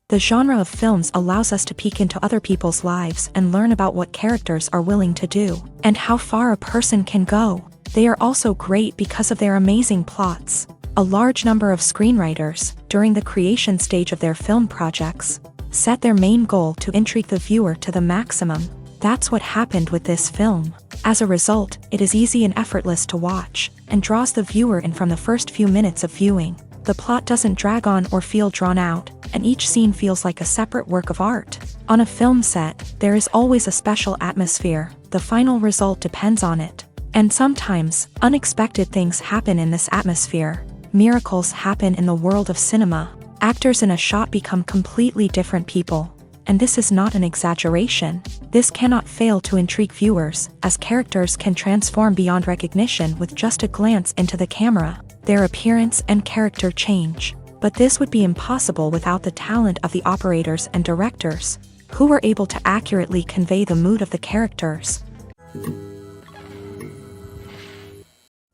The genre of films allows us to peek into other people's lives and learn about what characters are willing to do, and how far a person can go. They are also great because of their amazing plots. A large number of screenwriters, during the creation stage of their film projects, set their main goal to intrigue the viewer to the maximum. That's what happened with this film. As a result, it is easy and effortless to watch, and draws the viewer in from the first few minutes of viewing. The plot doesn't drag on or feel drawn out, and each scene feels like a separate work of art. On a film set, there is always a special atmosphere. The final result depends on it. And sometimes, unexpected things happen in this atmosphere. Miracles happen in the world of cinema. Actors in a shot become completely different people. And this is not an exaggeration. This cannot fail to intrigue viewers, as characters can transform beyond recognition with just a glance into the camera. Their appearance and character change. But this would be impossible without the talent of the operators and directors, who were able to accurately convey the mood of the characters.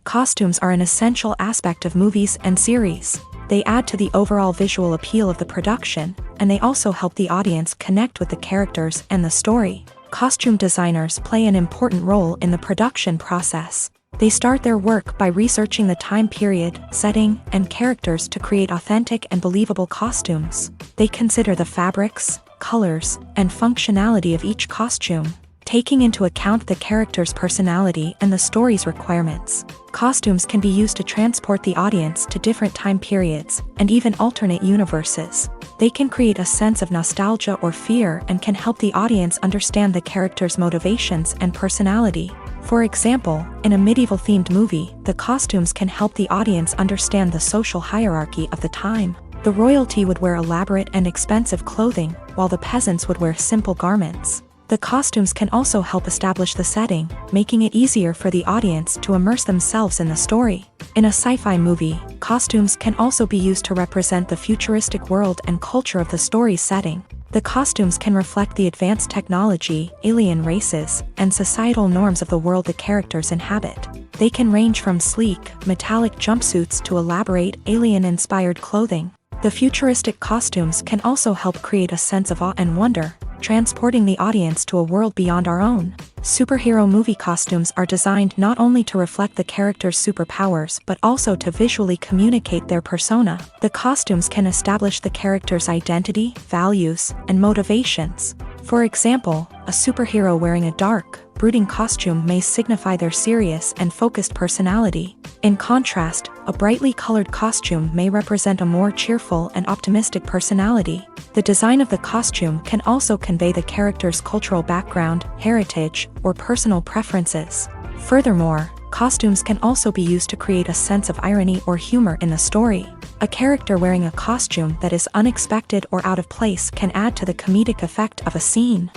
Costumes are an essential aspect of movies and series. They add to the overall visual appeal of the production, and they also help the audience connect with the characters and the story. Costume designers play an important role in the production process. They start their work by researching the time period, setting, and characters to create authentic and believable costumes. They consider the fabrics, colors, and functionality of each costume, taking into account the character's personality and the story's requirements. Costumes can be used to transport the audience to different time periods, and even alternate universes. They can create a sense of nostalgia or fear and can help the audience understand the character's motivations and personality. For example, in a medieval-themed movie, the costumes can help the audience understand the social hierarchy of the time. The royalty would wear elaborate and expensive clothing, while the peasants would wear simple garments. The costumes can also help establish the setting, making it easier for the audience to immerse themselves in the story. In a sci-fi movie, costumes can also be used to represent the futuristic world and culture of the story's setting. The costumes can reflect the advanced technology, alien races, and societal norms of the world the characters inhabit. They can range from sleek, metallic jumpsuits to elaborate, alien-inspired clothing. The futuristic costumes can also help create a sense of awe and wonder, transporting the audience to a world beyond our own. Superhero movie costumes are designed not only to reflect the character's superpowers but also to visually communicate their persona. The costumes can establish the character's identity, values, and motivations. For example, a superhero wearing a dark, brooding costume may signify their serious and focused personality. In contrast, a brightly colored costume may represent a more cheerful and optimistic personality. The design of the costume can also convey the character's cultural background, heritage, or personal preferences. Furthermore, costumes can also be used to create a sense of irony or humor in the story. A character wearing a costume that is unexpected or out of place can add to the comedic effect of a scene.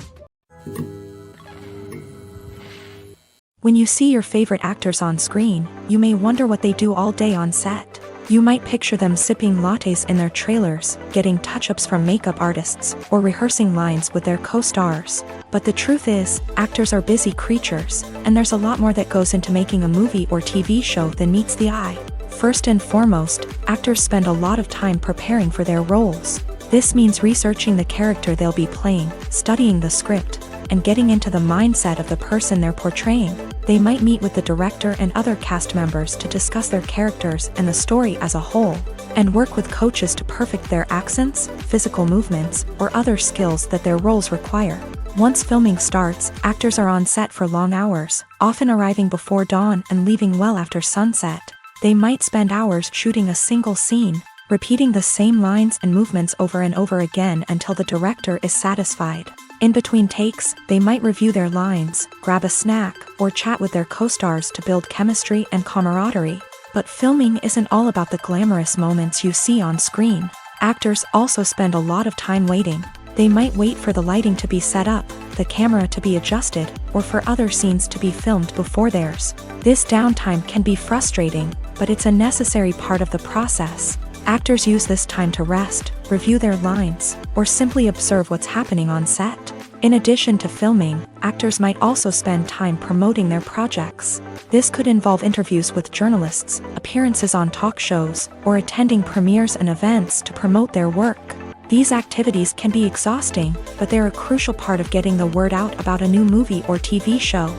When you see your favorite actors on screen, you may wonder what they do all day on set. You might picture them sipping lattes in their trailers, getting touch-ups from makeup artists, or rehearsing lines with their co-stars. But the truth is, actors are busy creatures, and there's a lot more that goes into making a movie or TV show than meets the eye. First and foremost, actors spend a lot of time preparing for their roles. This means researching the character they'll be playing, studying the script, and getting into the mindset of the person they're portraying. They might meet with the director and other cast members to discuss their characters and the story as a whole. and work with coaches to perfect their accents, physical movements, or other skills that their roles require. Once filming starts, actors are on set for long hours, often arriving before dawn and leaving well after sunset. They might spend hours shooting a single scene, repeating the same lines and movements over and over again until the director is satisfied. In between takes, they might review their lines, grab a snack, or chat with their co-stars to build chemistry and camaraderie. But filming isn't all about the glamorous moments you see on screen. Actors also spend a lot of time waiting. They might wait for the lighting to be set up, the camera to be adjusted, or for other scenes to be filmed before theirs. This downtime can be frustrating, but it's a necessary part of the process. Actors use this time to rest, review their lines, or simply observe what's happening on set. In addition to filming, actors might also spend time promoting their projects. This could involve interviews with journalists, appearances on talk shows, or attending premieres and events to promote their work. These activities can be exhausting, but they're a crucial part of getting the word out about a new movie or TV show.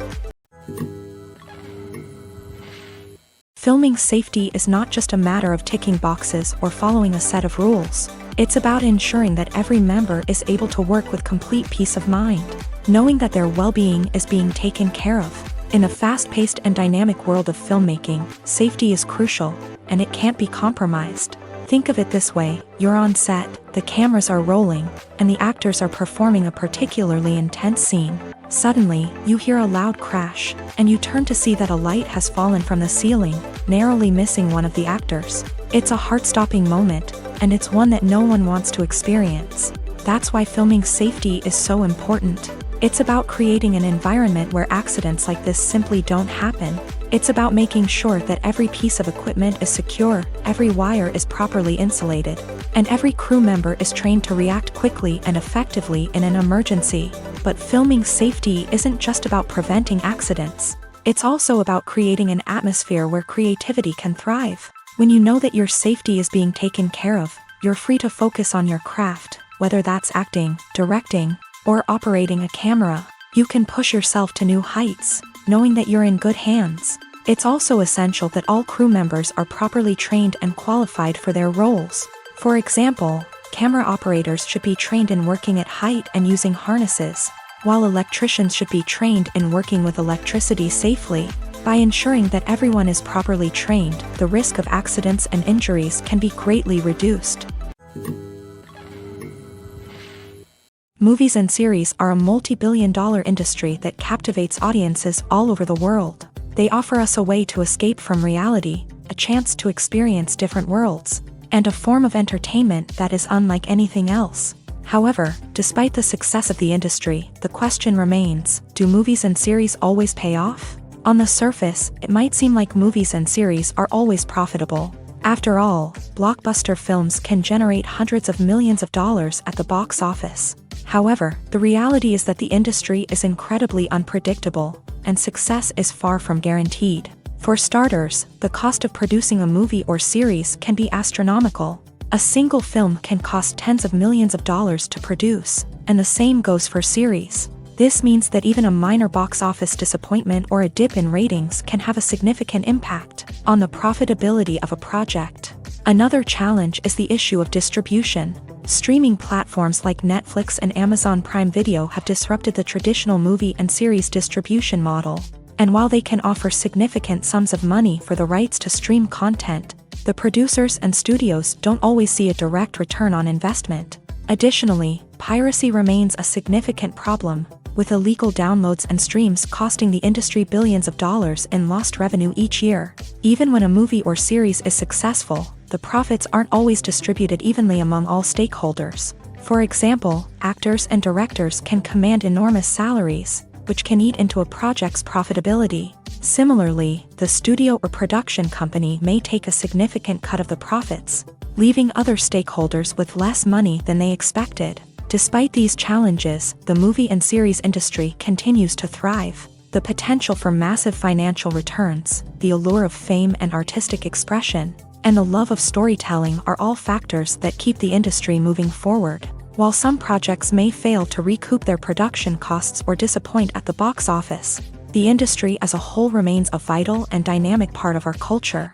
Filming safety is not just a matter of ticking boxes or following a set of rules. It's about ensuring that every member is able to work with complete peace of mind, knowing that their well-being is being taken care of. In a fast-paced and dynamic world of filmmaking, safety is crucial, and it can't be compromised. Think of it this way: you're on set, the cameras are rolling, and the actors are performing a particularly intense scene. Suddenly, you hear a loud crash, and you turn to see that a light has fallen from the ceiling, narrowly missing one of the actors. It's a heart-stopping moment, and it's one that no one wants to experience. That's why filming safety is so important. It's about creating an environment where accidents like this simply don't happen. It's about making sure that every piece of equipment is secure, every wire is properly insulated, and every crew member is trained to react quickly and effectively in an emergency. But filming safety isn't just about preventing accidents. It's also about creating an atmosphere where creativity can thrive. When you know that your safety is being taken care of, you're free to focus on your craft, whether that's acting, directing, or operating a camera. You can push yourself to new heights, knowing that you're in good hands. It's also essential that all crew members are properly trained and qualified for their roles. For example, camera operators should be trained in working at height and using harnesses, while electricians should be trained in working with electricity safely. By ensuring that everyone is properly trained, the risk of accidents and injuries can be greatly reduced. Movies and series are a multi-billion-dollar industry that captivates audiences all over the world. They offer us a way to escape from reality, a chance to experience different worlds, and a form of entertainment that is unlike anything else. However, despite the success of the industry, the question remains: do movies and series always pay off? On the surface, it might seem like movies and series are always profitable. After all, blockbuster films can generate hundreds of millions of dollars at the box office. However, the reality is that the industry is incredibly unpredictable, and success is far from guaranteed. For starters, the cost of producing a movie or series can be astronomical. A single film can cost tens of millions of dollars to produce, and the same goes for series. This means that even a minor box office disappointment or a dip in ratings can have a significant impact on the profitability of a project. Another challenge is the issue of distribution. Streaming platforms like Netflix and Amazon Prime Video have disrupted the traditional movie and series distribution model. And while they can offer significant sums of money for the rights to stream content, the producers and studios don't always see a direct return on investment. Additionally, piracy remains a significant problem, with illegal downloads and streams costing the industry billions of dollars in lost revenue each year. Even when a movie or series is successful, the profits aren't always distributed evenly among all stakeholders. For example, actors and directors can command enormous salaries, which can eat into a project's profitability. Similarly, the studio or production company may take a significant cut of the profits, leaving other stakeholders with less money than they expected. Despite these challenges, the movie and series industry continues to thrive. The potential for massive financial returns, the allure of fame and artistic expression, and the love of storytelling are all factors that keep the industry moving forward. While some projects may fail to recoup their production costs or disappoint at the box office, the industry as a whole remains a vital and dynamic part of our culture.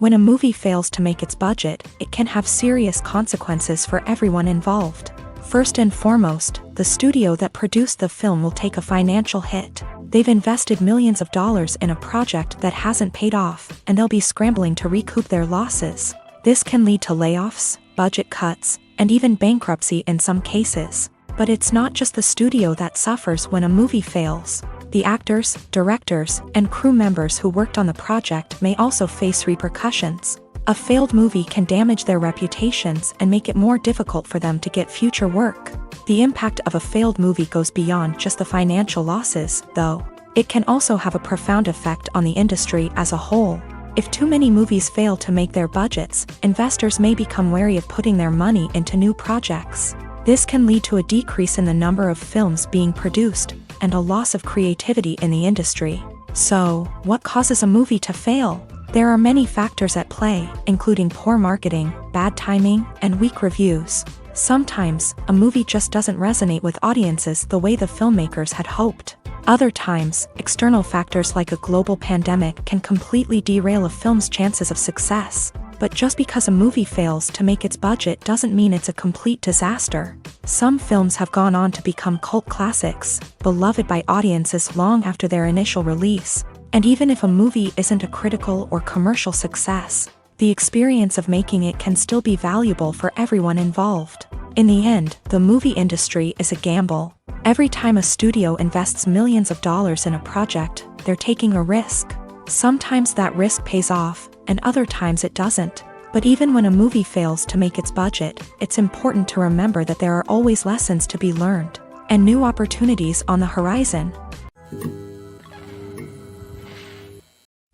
When a movie fails to make its budget, it can have serious consequences for everyone involved. First and foremost, the studio that produced the film will take a financial hit. They've invested millions of dollars in a project that hasn't paid off, and they'll be scrambling to recoup their losses. This can lead to layoffs, budget cuts, and even bankruptcy in some cases. But it's not just the studio that suffers when a movie fails. The actors, directors, and crew members who worked on the project may also face repercussions. A failed movie can damage their reputations and make it more difficult for them to get future work. The impact of a failed movie goes beyond just the financial losses, though. It can also have a profound effect on the industry as a whole. If too many movies fail to make their budgets, investors may become wary of putting their money into new projects. This can lead to a decrease in the number of films being produced, and a loss of creativity in the industry. So, what causes a movie to fail? There are many factors at play, including poor marketing, bad timing, and weak reviews. Sometimes, a movie just doesn't resonate with audiences the way the filmmakers had hoped. Other times, external factors like a global pandemic can completely derail a film's chances of success. But just because a movie fails to make its budget doesn't mean it's a complete disaster. Some films have gone on to become cult classics, beloved by audiences long after their initial release. And even if a movie isn't a critical or commercial success, the experience of making it can still be valuable for everyone involved. In the end, the movie industry is a gamble. Every time a studio invests millions of dollars in a project, they're taking a risk. Sometimes that risk pays off, and other times it doesn't. But even when a movie fails to make its budget, it's important to remember that there are always lessons to be learned, and new opportunities on the horizon.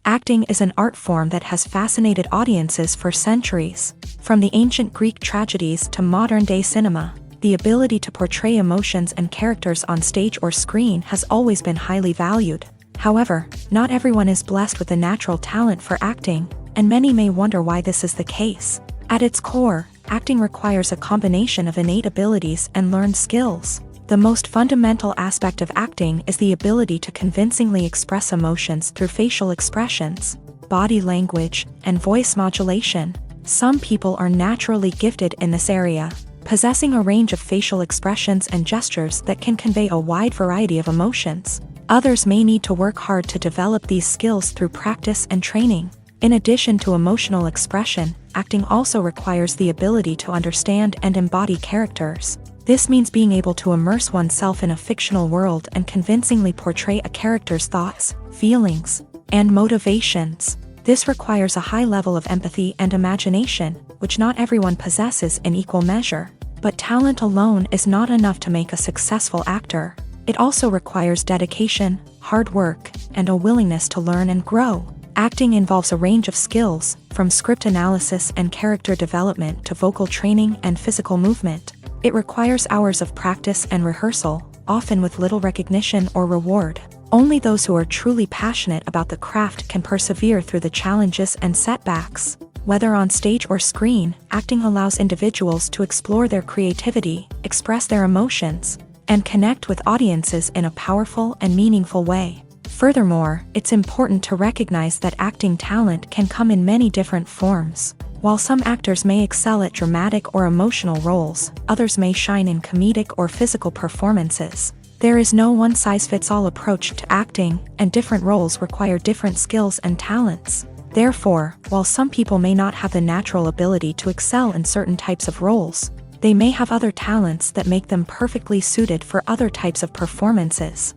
Acting is an art form that has fascinated audiences for centuries. From the ancient Greek tragedies to modern-day cinema, the ability to portray emotions and characters on stage or screen has always been highly valued. However, not everyone is blessed with a natural talent for acting, and many may wonder why this is the case. At its core, acting requires a combination of innate abilities and learned skills. The most fundamental aspect of acting is the ability to convincingly express emotions through facial expressions, body language, and voice modulation. Some people are naturally gifted in this area, possessing a range of facial expressions and gestures that can convey a wide variety of emotions. Others may need to work hard to develop these skills through practice and training. In addition to emotional expression, acting also requires the ability to understand and embody characters. This means being able to immerse oneself in a fictional world and convincingly portray a character's thoughts, feelings, and motivations. This requires a high level of empathy and imagination, which not everyone possesses in equal measure. But talent alone is not enough to make a successful actor. It also requires dedication, hard work, and a willingness to learn and grow. Acting involves a range of skills, from script analysis and character development to vocal training and physical movement. It requires hours of practice and rehearsal, often with little recognition or reward. Only those who are truly passionate about the craft can persevere through the challenges and setbacks. Whether on stage or screen, acting allows individuals to explore their creativity, express their emotions, and connect with audiences in a powerful and meaningful way. Furthermore, it's important to recognize that acting talent can come in many different forms. While some actors may excel at dramatic or emotional roles, others may shine in comedic or physical performances. There is no one-size-fits-all approach to acting, and different roles require different skills and talents. Therefore, while some people may not have the natural ability to excel in certain types of roles, they may have other talents that make them perfectly suited for other types of performances.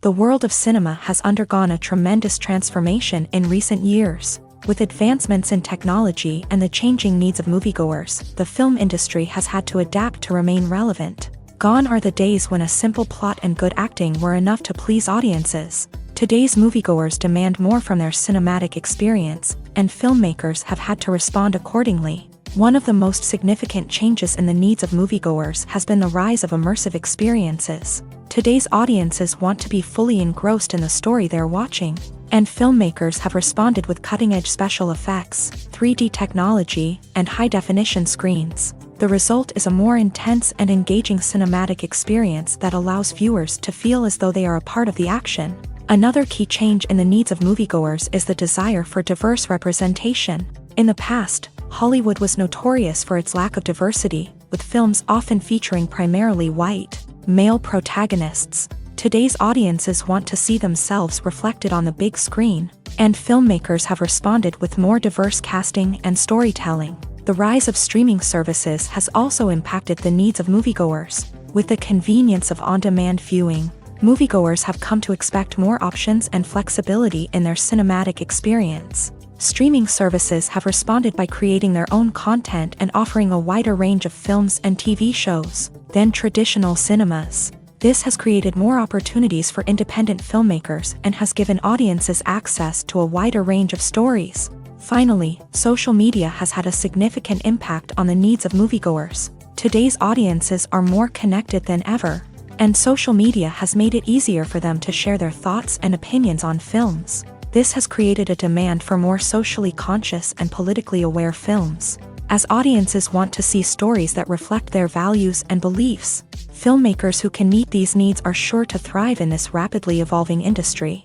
The world of cinema has undergone a tremendous transformation in recent years. With advancements in technology and the changing needs of moviegoers, the film industry has had to adapt to remain relevant. Gone are the days when a simple plot and good acting were enough to please audiences. Today's moviegoers demand more from their cinematic experience, and filmmakers have had to respond accordingly. One of the most significant changes in the needs of moviegoers has been the rise of immersive experiences. Today's audiences want to be fully engrossed in the story they're watching, and filmmakers have responded with cutting-edge special effects, 3D technology, and high-definition screens. The result is a more intense and engaging cinematic experience that allows viewers to feel as though they are a part of the action. Another key change in the needs of moviegoers is the desire for diverse representation. In the past, Hollywood was notorious for its lack of diversity, with films often featuring primarily white, male protagonists. Today's audiences want to see themselves reflected on the big screen, and filmmakers have responded with more diverse casting and storytelling. The rise of streaming services has also impacted the needs of moviegoers. With the convenience of on-demand viewing, moviegoers have come to expect more options and flexibility in their cinematic experience. Streaming services have responded by creating their own content and offering a wider range of films and TV shows than traditional cinemas. This has created more opportunities for independent filmmakers and has given audiences access to a wider range of stories. Finally, social media has had a significant impact on the needs of moviegoers. Today's audiences are more connected than ever, and social media has made it easier for them to share their thoughts and opinions on films. This has created a demand for more socially conscious and politically aware films. As audiences want to see stories that reflect their values and beliefs, filmmakers who can meet these needs are sure to thrive in this rapidly evolving industry.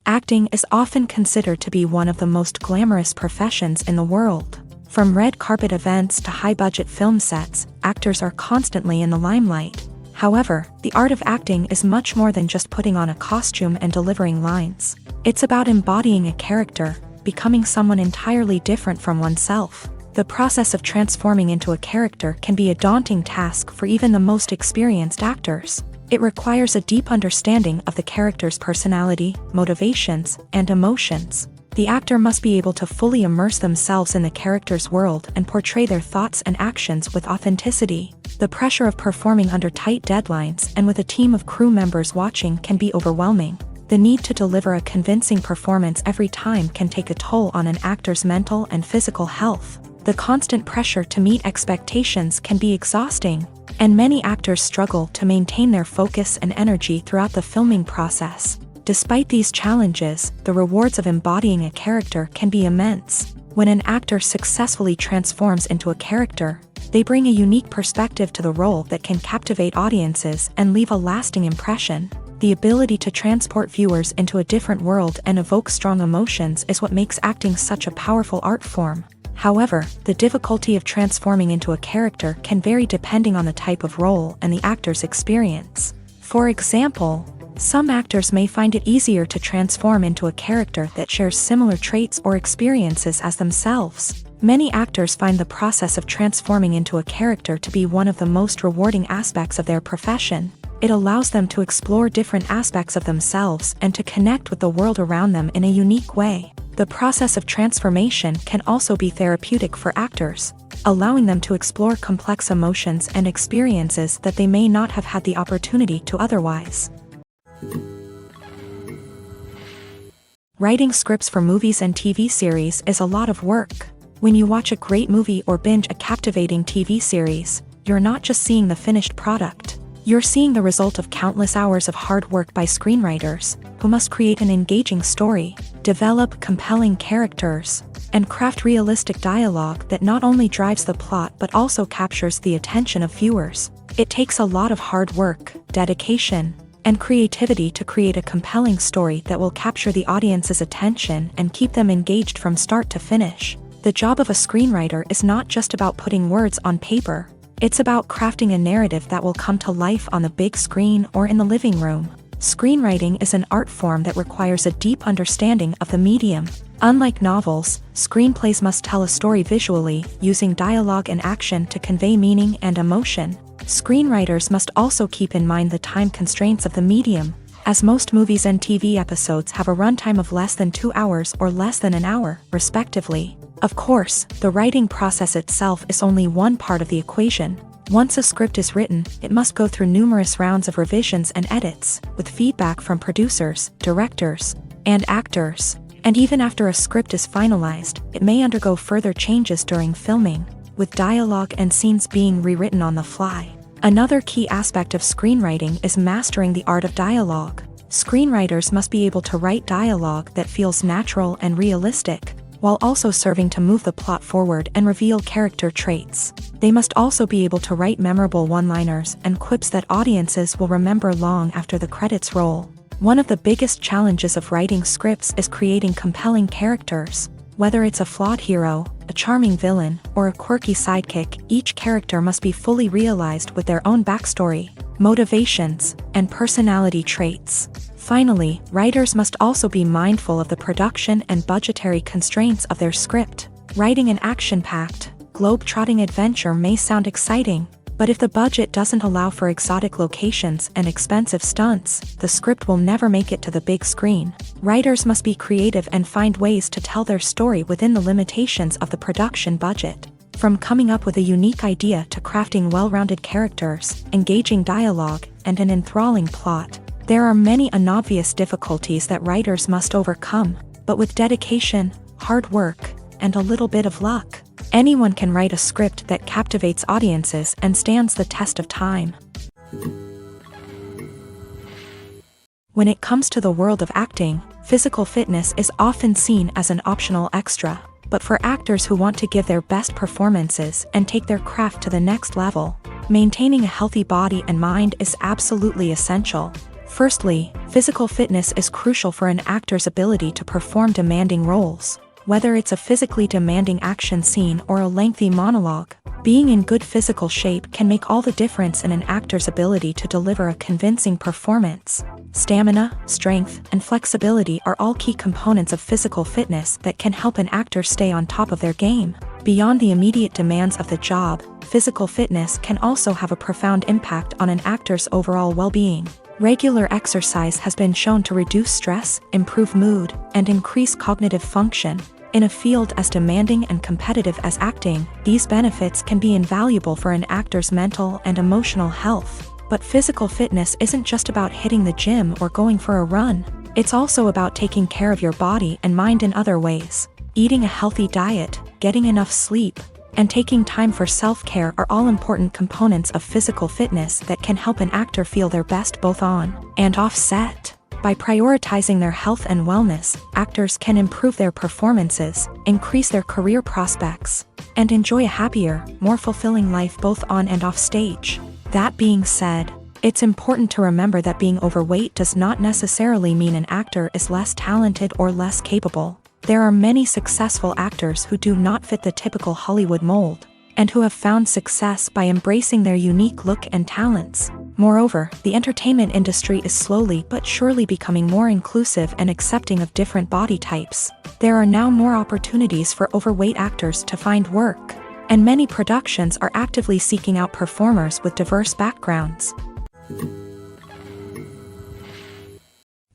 Acting is often considered to be one of the most glamorous professions in the world. From red carpet events to high-budget film sets, actors are constantly in the limelight. However, the art of acting is much more than just putting on a costume and delivering lines. It's about embodying a character, becoming someone entirely different from oneself. The process of transforming into a character can be a daunting task for even the most experienced actors. It requires a deep understanding of the character's personality, motivations, and emotions. The actor must be able to fully immerse themselves in the character's world and portray their thoughts and actions with authenticity. The pressure of performing under tight deadlines and with a team of crew members watching can be overwhelming. The need to deliver a convincing performance every time can take a toll on an actor's mental and physical health. The constant pressure to meet expectations can be exhausting, and many actors struggle to maintain their focus and energy throughout the filming process. Despite these challenges, the rewards of embodying a character can be immense. When an actor successfully transforms into a character, they bring a unique perspective to the role that can captivate audiences and leave a lasting impression. The ability to transport viewers into a different world and evoke strong emotions is what makes acting such a powerful art form. However, the difficulty of transforming into a character can vary depending on the type of role and the actor's experience. For example, some actors may find it easier to transform into a character that shares similar traits or experiences as themselves. Many actors find the process of transforming into a character to be one of the most rewarding aspects of their profession. It allows them to explore different aspects of themselves and to connect with the world around them in a unique way. The process of transformation can also be therapeutic for actors, allowing them to explore complex emotions and experiences that they may not have had the opportunity to otherwise. Writing scripts for movies and TV series is a lot of work. When you watch a great movie or binge a captivating TV series, you're not just seeing the finished product. You're seeing the result of countless hours of hard work by screenwriters, who must create an engaging story, develop compelling characters, and craft realistic dialogue that not only drives the plot but also captures the attention of viewers. It takes a lot of hard work, dedication, and creativity to create a compelling story that will capture the audience's attention and keep them engaged from start to finish. The job of a screenwriter is not just about putting words on paper. It's about crafting a narrative that will come to life on the big screen or in the living room. Screenwriting is an art form that requires a deep understanding of the medium. Unlike novels, screenplays must tell a story visually, using dialogue and action to convey meaning and emotion. Screenwriters must also keep in mind the time constraints of the medium, as most movies and TV episodes have a runtime of less than 2 hours or less than an hour, respectively. Of course, the writing process itself is only one part of the equation. Once a script is written, it must go through numerous rounds of revisions and edits, with feedback from producers, directors, and actors. And even after a script is finalized, it may undergo further changes during filming, with dialogue and scenes being rewritten on the fly. Another key aspect of screenwriting is mastering the art of dialogue. Screenwriters must be able to write dialogue that feels natural and realistic. while also serving to move the plot forward and reveal character traits. They must also be able to write memorable one-liners and quips that audiences will remember long after the credits roll. One of the biggest challenges of writing scripts is creating compelling characters. Whether it's a flawed hero, a charming villain, or a quirky sidekick, each character must be fully realized with their own backstory, motivations, and personality traits. Finally, writers must also be mindful of the production and budgetary constraints of their script. Writing an action-packed, globe-trotting adventure may sound exciting, but if the budget doesn't allow for exotic locations and expensive stunts, the script will never make it to the big screen. Writers must be creative and find ways to tell their story within the limitations of the production budget. From coming up with a unique idea to crafting well-rounded characters, engaging dialogue, and an enthralling plot, there are many unobvious difficulties that writers must overcome, but with dedication, hard work, and a little bit of luck, anyone can write a script that captivates audiences and stands the test of time. When it comes to the world of acting, physical fitness is often seen as an optional extra, but for actors who want to give their best performances and take their craft to the next level, maintaining a healthy body and mind is absolutely essential. Firstly, physical fitness is crucial for an actor's ability to perform demanding roles. Whether it's a physically demanding action scene or a lengthy monologue, being in good physical shape can make all the difference in an actor's ability to deliver a convincing performance. Stamina, strength, and flexibility are all key components of physical fitness that can help an actor stay on top of their game. Beyond the immediate demands of the job, physical fitness can also have a profound impact on an actor's overall well-being. Regular exercise has been shown to reduce stress, improve mood, and increase cognitive function. In a field as demanding and competitive as acting, these benefits can be invaluable for an actor's mental and emotional health. But physical fitness isn't just about hitting the gym or going for a run. It's also about taking care of your body and mind in other ways. Eating a healthy diet, getting enough sleep, and taking time for self-care are all important components of physical fitness that can help an actor feel their best both on and off set. By prioritizing their health and wellness, actors can improve their performances, increase their career prospects, and enjoy a happier, more fulfilling life both on and off stage. That being said, it's important to remember that being overweight does not necessarily mean an actor is less talented or less capable. There are many successful actors who do not fit the typical Hollywood mold, and who have found success by embracing their unique look and talents. Moreover, the entertainment industry is slowly but surely becoming more inclusive and accepting of different body types. There are now more opportunities for overweight actors to find work, and many productions are actively seeking out performers with diverse backgrounds.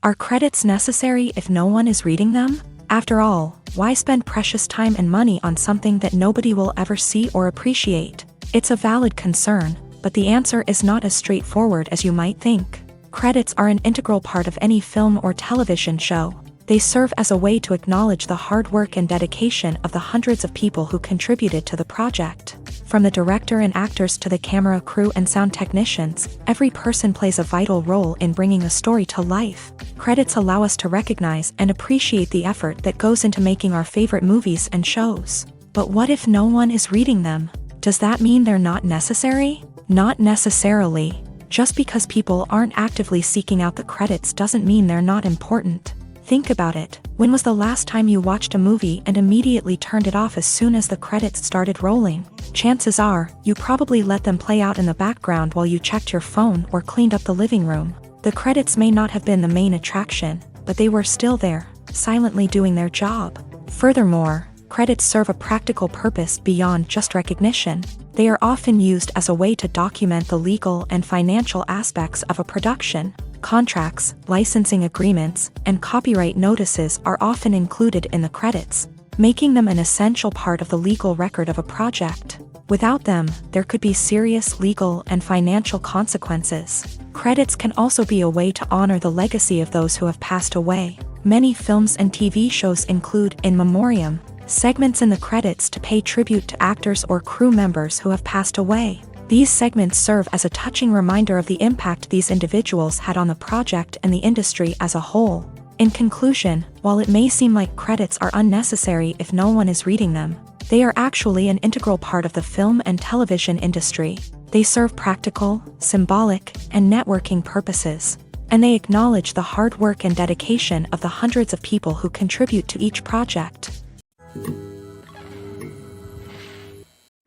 Are credits necessary if no one is reading them? After all, why spend precious time and money on something that nobody will ever see or appreciate? It's a valid concern, but the answer is not as straightforward as you might think. Credits are an integral part of any film or television show. They serve as a way to acknowledge the hard work and dedication of the hundreds of people who contributed to the project. From the director and actors to the camera crew and sound technicians, every person plays a vital role in bringing a story to life. Credits allow us to recognize and appreciate the effort that goes into making our favorite movies and shows. But what if no one is reading them? Does that mean they're not necessary? Not necessarily. Just because people aren't actively seeking out the credits doesn't mean they're not important. Think about it. When was the last time you watched a movie and immediately turned it off as soon as the credits started rolling? Chances are, you probably let them play out in the background while you checked your phone or cleaned up the living room. The credits may not have been the main attraction, but they were still there, silently doing their job. Furthermore, credits serve a practical purpose beyond just recognition. They are often used as a way to document the legal and financial aspects of a production. Contracts, licensing agreements, and copyright notices are often included in the credits, making them an essential part of the legal record of a project. Without them, there could be serious legal and financial consequences. Credits can also be a way to honor the legacy of those who have passed away. Many films and TV shows include in memoriam segments in the credits to pay tribute to actors or crew members who have passed away. These segments serve as a touching reminder of the impact these individuals had on the project and the industry as a whole. In conclusion, while it may seem like credits are unnecessary if no one is reading them, they are actually an integral part of the film and television industry. They serve practical, symbolic, and networking purposes, and they acknowledge the hard work and dedication of the hundreds of people who contribute to each project.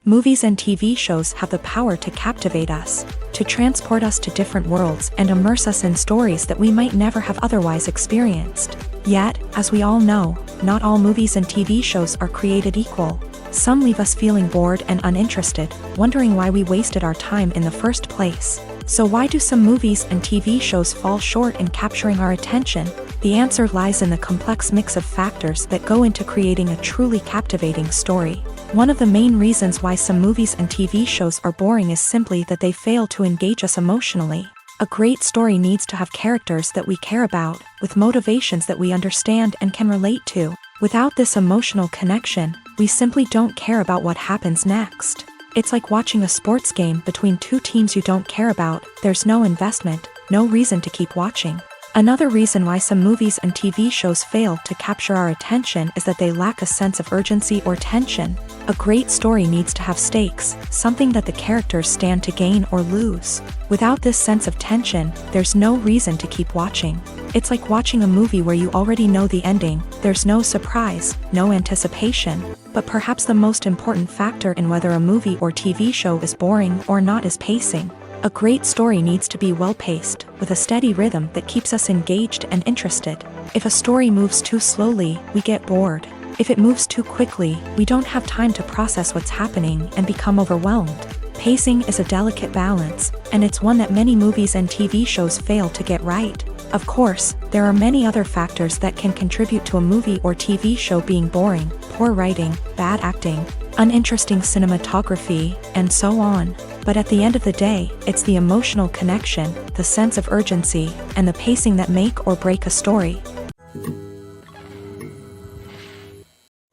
Movies and TV shows have the power to captivate us, to transport us to different worlds and immerse us in stories that we might never have otherwise experienced. Yet, as we all know, not all movies and TV shows are created equal. Some leave us feeling bored and uninterested, wondering why we wasted our time in the first place. So why do some movies and TV shows fall short in capturing our attention? The answer lies in the complex mix of factors that go into creating a truly captivating story. One of the main reasons why some movies and TV shows are boring is simply that they fail to engage us emotionally. A great story needs to have characters that we care about, with motivations that we understand and can relate to. Without this emotional connection, we simply don't care about what happens next. It's like watching a sports game between two teams you don't care about. There's no investment, no reason to keep watching. Another reason why some movies and TV shows fail to capture our attention is that they lack a sense of urgency or tension. A great story needs to have stakes, something that the characters stand to gain or lose. Without this sense of tension, there's no reason to keep watching. It's like watching a movie where you already know the ending. There's no surprise, no anticipation. But perhaps the most important factor in whether a movie or TV show is boring or not is pacing. A great story needs to be well-paced, with a steady rhythm that keeps us engaged and interested. If a story moves too slowly, we get bored. If it moves too quickly, we don't have time to process what's happening and become overwhelmed. Pacing is a delicate balance, and it's one that many movies and TV shows fail to get right. Of course, there are many other factors that can contribute to a movie or TV show being boring: poor writing, bad acting, uninteresting cinematography, and so on. But at the end of the day, it's the emotional connection, the sense of urgency, and the pacing that make or break a story.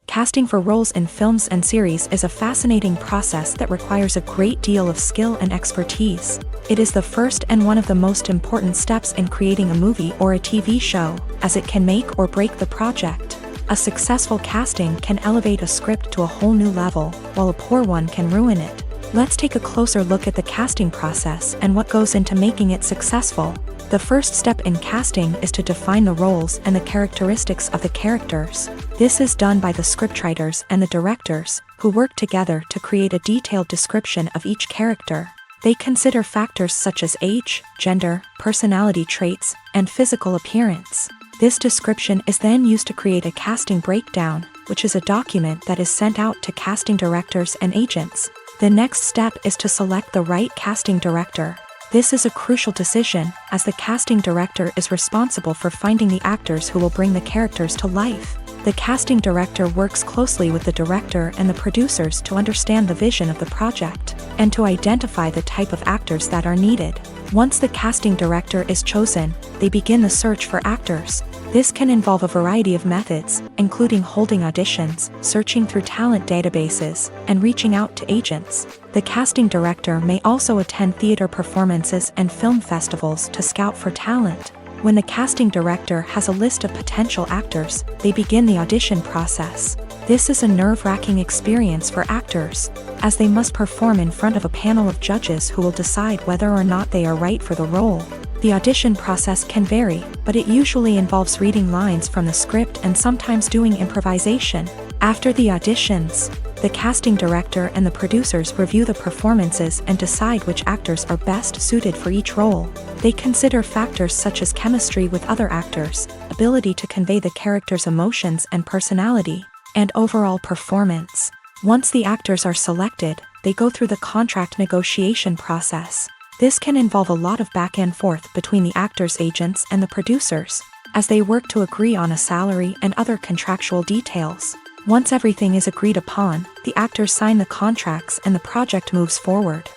Casting for roles in films and series is a fascinating process that requires a great deal of skill and expertise. It is the first and one of the most important steps in creating a movie or a TV show, as it can make or break the project. A successful casting can elevate a script to a whole new level, while a poor one can ruin it. Let's take a closer look at the casting process and what goes into making it successful. The first step in casting is to define the roles and the characteristics of the characters. This is done by the scriptwriters and the directors, who work together to create a detailed description of each character. They consider factors such as age, gender, personality traits, and physical appearance. This description is then used to create a casting breakdown, which is a document that is sent out to casting directors and agents. The next step is to select the right casting director. This is a crucial decision, as the casting director is responsible for finding the actors who will bring the characters to life. The casting director works closely with the director and the producers to understand the vision of the project, and to identify the type of actors that are needed. Once the casting director is chosen, they begin the search for actors. This can involve a variety of methods, including holding auditions, searching through talent databases, and reaching out to agents. The casting director may also attend theater performances and film festivals to scout for talent. When the casting director has a list of potential actors, they begin the audition process. This is a nerve-wracking experience for actors, as they must perform in front of a panel of judges who will decide whether or not they are right for the role. The audition process can vary, but it usually involves reading lines from the script and sometimes doing improvisation. After the auditions, the casting director and the producers review the performances and decide which actors are best suited for each role. They consider factors such as chemistry with other actors, ability to convey the character's emotions and personality, and overall performance. Once the actors are selected, they go through the contract negotiation process. This can involve a lot of back and forth between the actors' agents and the producers, as they work to agree on a salary and other contractual details. Once everything is agreed upon, the actors sign the contracts and the project moves forward.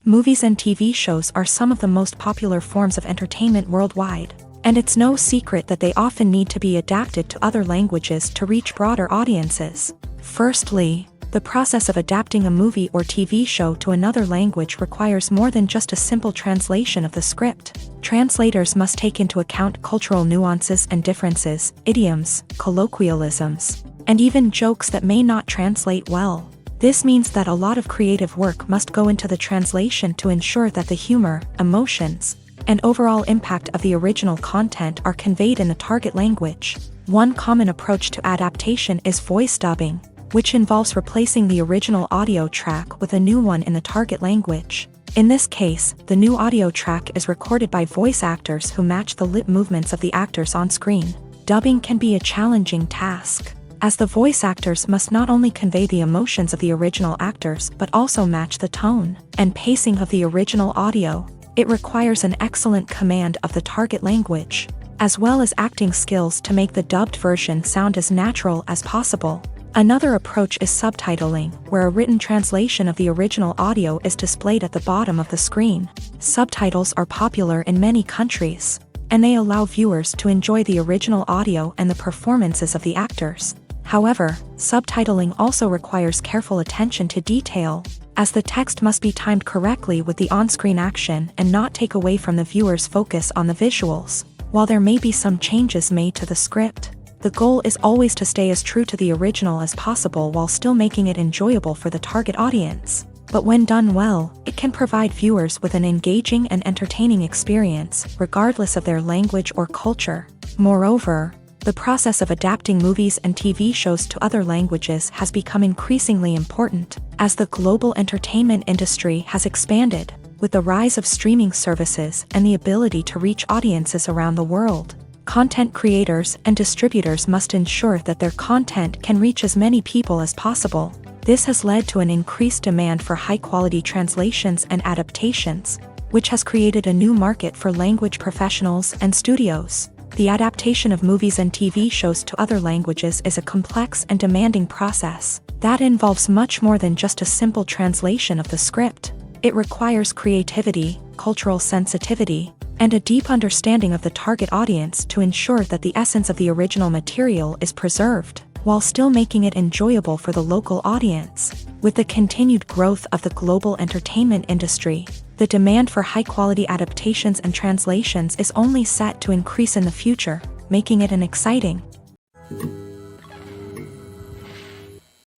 Movies and TV shows are some of the most popular forms of entertainment worldwide, and it's no secret that they often need to be adapted to other languages to reach broader audiences. Firstly, The process of adapting a movie or TV show to another language requires more than just a simple translation of the script. Translators must take into account cultural nuances and differences, idioms, colloquialisms, and even jokes that may not translate well. This means that a lot of creative work must go into the translation to ensure that the humor, emotions, and overall impact of the original content are conveyed in the target language. One common approach to adaptation is voice dubbing, which involves replacing the original audio track with a new one in the target language. In this case, the new audio track is recorded by voice actors who match the lip movements of the actors on screen. Dubbing can be a challenging task, as the voice actors must not only convey the emotions of the original actors but also match the tone and pacing of the original audio. It requires an excellent command of the target language, as well as acting skills to make the dubbed version sound as natural as possible. Another approach is subtitling, where a written translation of the original audio is displayed at the bottom of the screen. Subtitles are popular in many countries, and they allow viewers to enjoy the original audio and the performances of the actors. However, subtitling also requires careful attention to detail, as the text must be timed correctly with the on-screen action and not take away from the viewer's focus on the visuals. While there may be some changes made to the script, the goal is always to stay as true to the original as possible while still making it enjoyable for the target audience. But when done well, it can provide viewers with an engaging and entertaining experience, regardless of their language or culture. Moreover, the process of adapting movies and TV shows to other languages has become increasingly important, as the global entertainment industry has expanded, with the rise of streaming services and the ability to reach audiences around the world. Content creators and distributors must ensure that their content can reach as many people as possible. This has led to an increased demand for high-quality translations and adaptations, which has created a new market for language professionals and studios. The adaptation of movies and TV shows to other languages is a complex and demanding process that involves much more than just a simple translation of the script. It requires creativity, cultural sensitivity, and a deep understanding of the target audience to ensure that the essence of the original material is preserved, while still making it enjoyable for the local audience. With the continued growth of the global entertainment industry, the demand for high-quality adaptations and translations is only set to increase in the future, making it an exciting.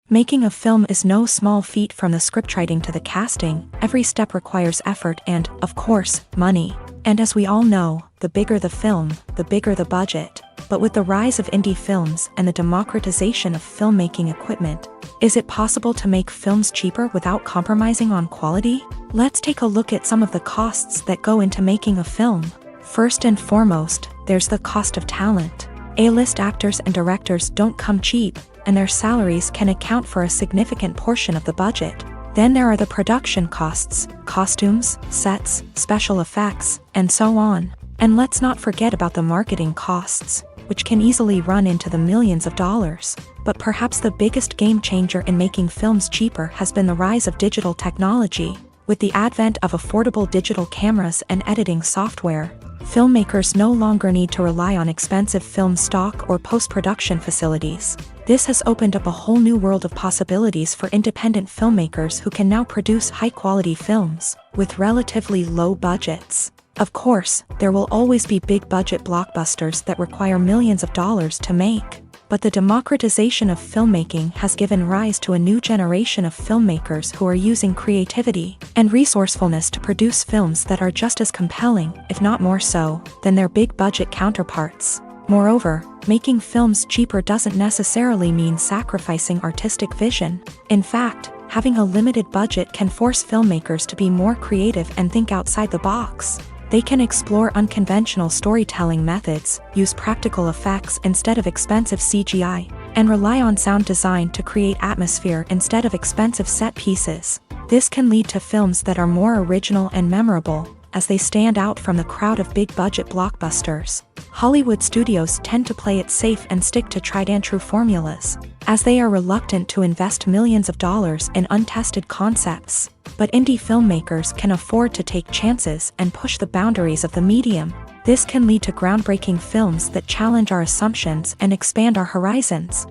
Making a film is no small feat. From the scriptwriting to the casting, every step requires effort and, of course, money. And as we all know, the bigger the film, the bigger the budget. But with the rise of indie films and the democratization of filmmaking equipment, is it possible to make films cheaper without compromising on quality? Let's take a look at some of the costs that go into making a film. First and foremost, there's the cost of talent. A-list actors and directors don't come cheap, and their salaries can account for a significant portion of the budget. Then there are the production costs, costumes, sets, special effects, and so on. And let's not forget about the marketing costs, which can easily run into the millions of dollars. But perhaps the biggest game changer in making films cheaper has been the rise of digital technology. With the advent of affordable digital cameras and editing software, filmmakers no longer need to rely on expensive film stock or post-production facilities. This has opened up a whole new world of possibilities for independent filmmakers who can now produce high-quality films with relatively low budgets. Of course, there will always be big-budget blockbusters that require millions of dollars to make. But the democratization of filmmaking has given rise to a new generation of filmmakers who are using creativity and resourcefulness to produce films that are just as compelling, if not more so, than their big-budget counterparts. Moreover, making films cheaper doesn't necessarily mean sacrificing artistic vision. In fact, having a limited budget can force filmmakers to be more creative and think outside the box. They can explore unconventional storytelling methods, use practical effects instead of expensive CGI, and rely on sound design to create atmosphere instead of expensive set pieces. This can lead to films that are more original and memorable, as they stand out from the crowd of big-budget blockbusters. Hollywood studios tend to play it safe and stick to tried-and-true formulas, as they are reluctant to invest millions of dollars in untested concepts. But indie filmmakers can afford to take chances and push the boundaries of the medium. This can lead to groundbreaking films that challenge our assumptions and expand our horizons.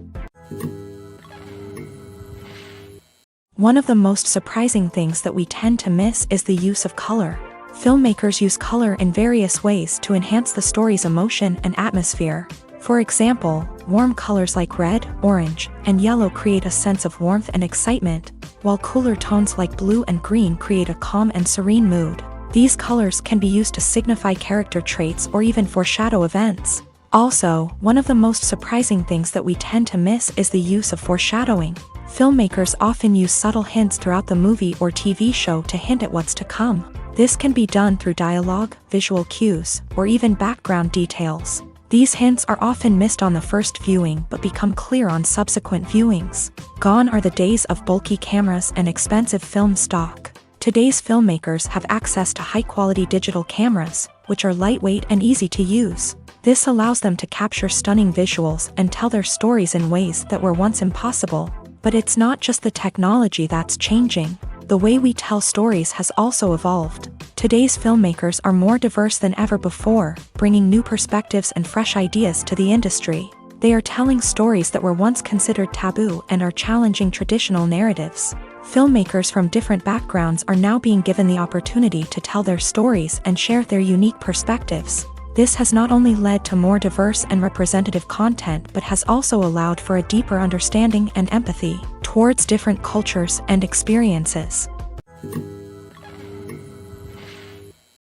One of the most surprising things that we tend to miss is the use of color. Filmmakers use color in various ways to enhance the story's emotion and atmosphere. For example, warm colors like red, orange, and yellow create a sense of warmth and excitement, while cooler tones like blue and green create a calm and serene mood. These colors can be used to signify character traits or even foreshadow events. Also, one of the most surprising things that we tend to miss is the use of foreshadowing. Filmmakers often use subtle hints throughout the movie or TV show to hint at what's to come. This can be done through dialogue, visual cues, or even background details. These hints are often missed on the first viewing but become clear on subsequent viewings. Gone are the days of bulky cameras and expensive film stock. Today's filmmakers have access to high-quality digital cameras, which are lightweight and easy to use. This allows them to capture stunning visuals and tell their stories in ways that were once impossible. But it's not just the technology that's changing. The way we tell stories has also evolved. Today's filmmakers are more diverse than ever before, bringing new perspectives and fresh ideas to the industry. They are telling stories that were once considered taboo and are challenging traditional narratives. Filmmakers from different backgrounds are now being given the opportunity to tell their stories and share their unique perspectives. This has not only led to more diverse and representative content but has also allowed for a deeper understanding and empathy towards different cultures and experiences.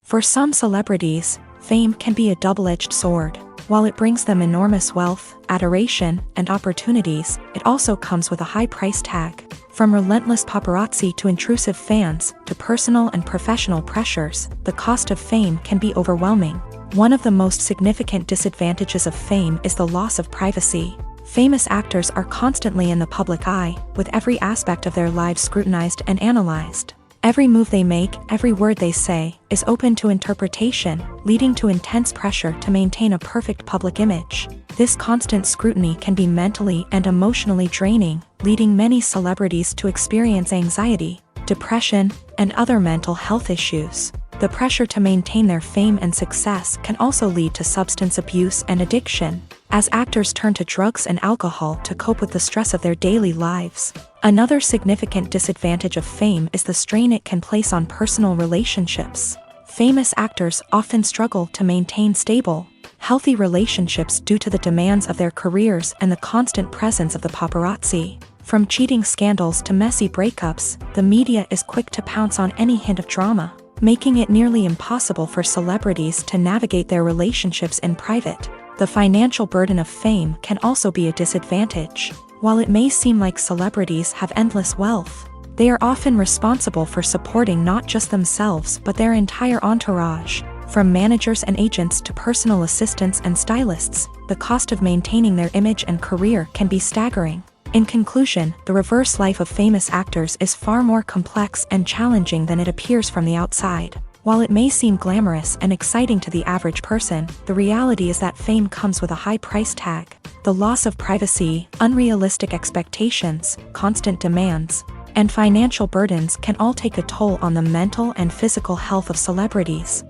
For some celebrities, fame can be a double-edged sword. While it brings them enormous wealth, adoration, and opportunities, it also comes with a high price tag. From relentless paparazzi to intrusive fans, to personal and professional pressures, the cost of fame can be overwhelming. One of the most significant disadvantages of fame is the loss of privacy. Famous actors are constantly in the public eye, with every aspect of their lives scrutinized and analyzed. Every move they make, every word they say, is open to interpretation, leading to intense pressure to maintain a perfect public image. This constant scrutiny can be mentally and emotionally draining, leading many celebrities to experience anxiety, depression, and other mental health issues. The pressure to maintain their fame and success can also lead to substance abuse and addiction, as actors turn to drugs and alcohol to cope with the stress of their daily lives. Another significant disadvantage of fame is the strain it can place on personal relationships. Famous actors often struggle to maintain stable, healthy relationships due to the demands of their careers and the constant presence of the paparazzi. From cheating scandals to messy breakups, the media is quick to pounce on any hint of drama, making it nearly impossible for celebrities to navigate their relationships in private. The financial burden of fame can also be a disadvantage. While it may seem like celebrities have endless wealth, they are often responsible for supporting not just themselves but their entire entourage. From managers and agents to personal assistants and stylists, the cost of maintaining their image and career can be staggering. In conclusion, the reverse life of famous actors is far more complex and challenging than it appears from the outside. While it may seem glamorous and exciting to the average person, the reality is that fame comes with a high price tag. The loss of privacy, unrealistic expectations, constant demands, and financial burdens can all take a toll on the mental and physical health of celebrities.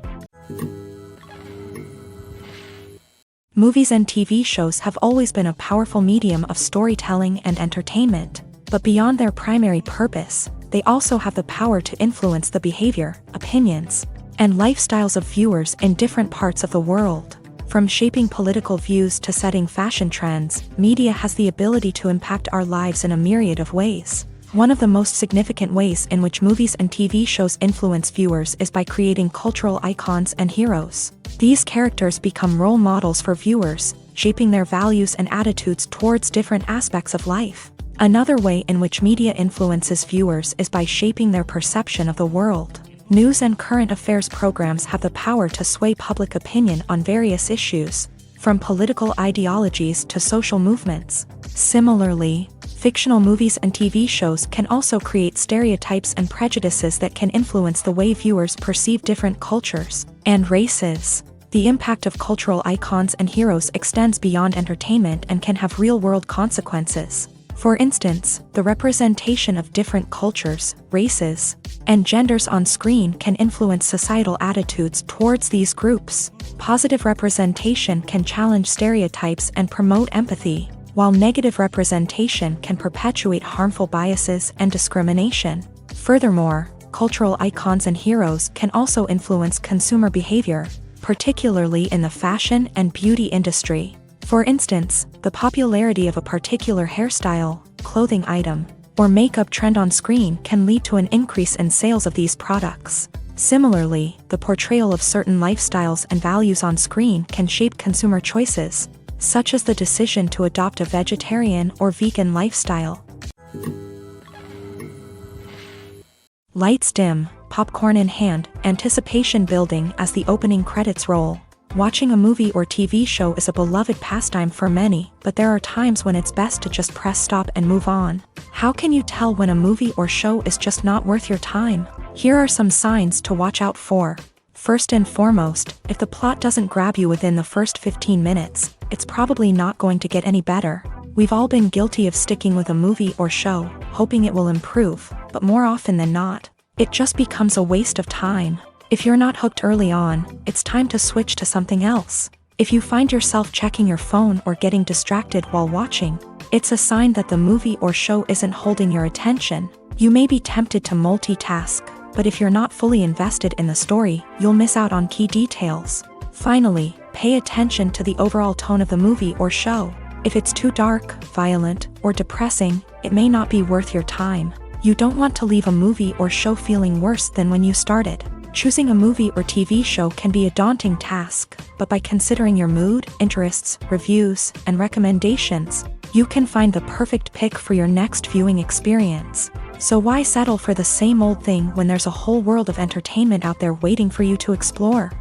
Movies and TV shows have always been a powerful medium of storytelling and entertainment, but beyond their primary purpose, they also have the power to influence the behavior, opinions, and lifestyles of viewers in different parts of the world. From shaping political views to setting fashion trends, media has the ability to impact our lives in a myriad of ways. One of the most significant ways in which movies and TV shows influence viewers is by creating cultural icons and heroes. These characters become role models for viewers, shaping their values and attitudes towards different aspects of life. Another way in which media influences viewers is by shaping their perception of the world. News and current affairs programs have the power to sway public opinion on various issues, from political ideologies to social movements. Similarly, fictional movies and TV shows can also create stereotypes and prejudices that can influence the way viewers perceive different cultures and races. The impact of cultural icons and heroes extends beyond entertainment and can have real-world consequences. For instance, the representation of different cultures, races, and genders on screen can influence societal attitudes towards these groups. Positive representation can challenge stereotypes and promote empathy, while negative representation can perpetuate harmful biases and discrimination. Furthermore, cultural icons and heroes can also influence consumer behavior, particularly in the fashion and beauty industry. For instance, the popularity of a particular hairstyle, clothing item, or makeup trend on screen can lead to an increase in sales of these products. Similarly, the portrayal of certain lifestyles and values on screen can shape consumer choices, such as the decision to adopt a vegetarian or vegan lifestyle. Lights dim, popcorn in hand, anticipation building as the opening credits roll. Watching a movie or TV show is a beloved pastime for many, but there are times when it's best to just press stop and move on. How can you tell when a movie or show is just not worth your time? Here are some signs to watch out for. First and foremost, if the plot doesn't grab you within the first 15 minutes, it's probably not going to get any better. We've all been guilty of sticking with a movie or show, hoping it will improve, but more often than not, it just becomes a waste of time. If you're not hooked early on, it's time to switch to something else. If you find yourself checking your phone or getting distracted while watching, it's a sign that the movie or show isn't holding your attention. You may be tempted to multitask, but if you're not fully invested in the story, you'll miss out on key details. Finally, pay attention to the overall tone of the movie or show. If it's too dark, violent, or depressing, it may not be worth your time. You don't want to leave a movie or show feeling worse than when you started. Choosing a movie or TV show can be a daunting task, but by considering your mood, interests, reviews, and recommendations, you can find the perfect pick for your next viewing experience. So why settle for the same old thing when there's a whole world of entertainment out there waiting for you to explore?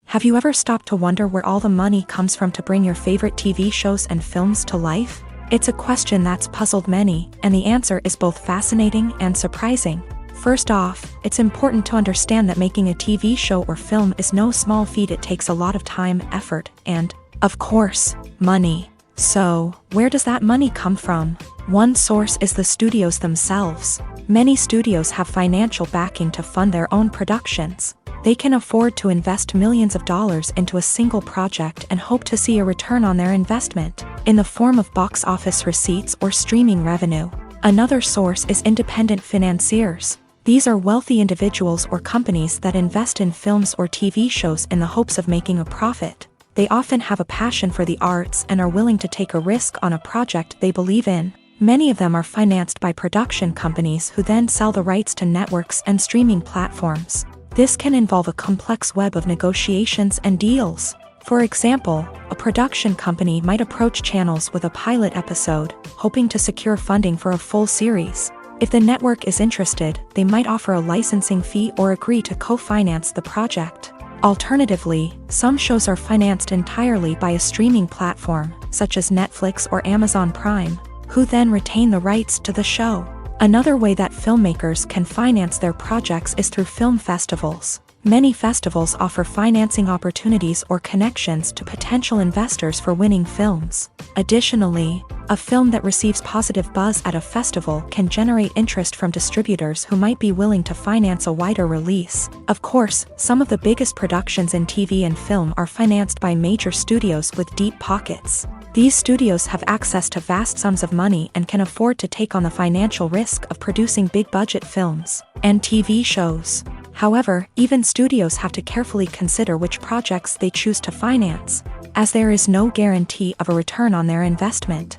Have you ever stopped to wonder where all the money comes from to bring your favorite TV shows and films to life? It's a question that's puzzled many, and the answer is both fascinating and surprising. First off, it's important to understand that making a TV show or film is no small feat. It takes a lot of time, effort, and, of course, money. So, where does that money come from? One source is the studios themselves. Many studios have financial backing to fund their own productions. They can afford to invest millions of dollars into a single project and hope to see a return on their investment, in the form of box office receipts or streaming revenue. Another source is independent financiers. These are wealthy individuals or companies that invest in films or TV shows in the hopes of making a profit. They often have a passion for the arts and are willing to take a risk on a project they believe in. Many of them are financed by production companies who then sell the rights to networks and streaming platforms. This can involve a complex web of negotiations and deals. For example, a production company might approach channels with a pilot episode, hoping to secure funding for a full series. If the network is interested, they might offer a licensing fee or agree to co-finance the project. Alternatively, some shows are financed entirely by a streaming platform, such as Netflix or Amazon Prime, who then retain the rights to the show. Another way that filmmakers can finance their projects is through film festivals. Many festivals offer financing opportunities or connections to potential investors for winning films. Additionally, a film that receives positive buzz at a festival can generate interest from distributors who might be willing to finance a wider release. Of course, some of the biggest productions in TV and film are financed by major studios with deep pockets. These studios have access to vast sums of money and can afford to take on the financial risk of producing big-budget films and TV shows. However, even studios have to carefully consider which projects they choose to finance, as there is no guarantee of a return on their investment.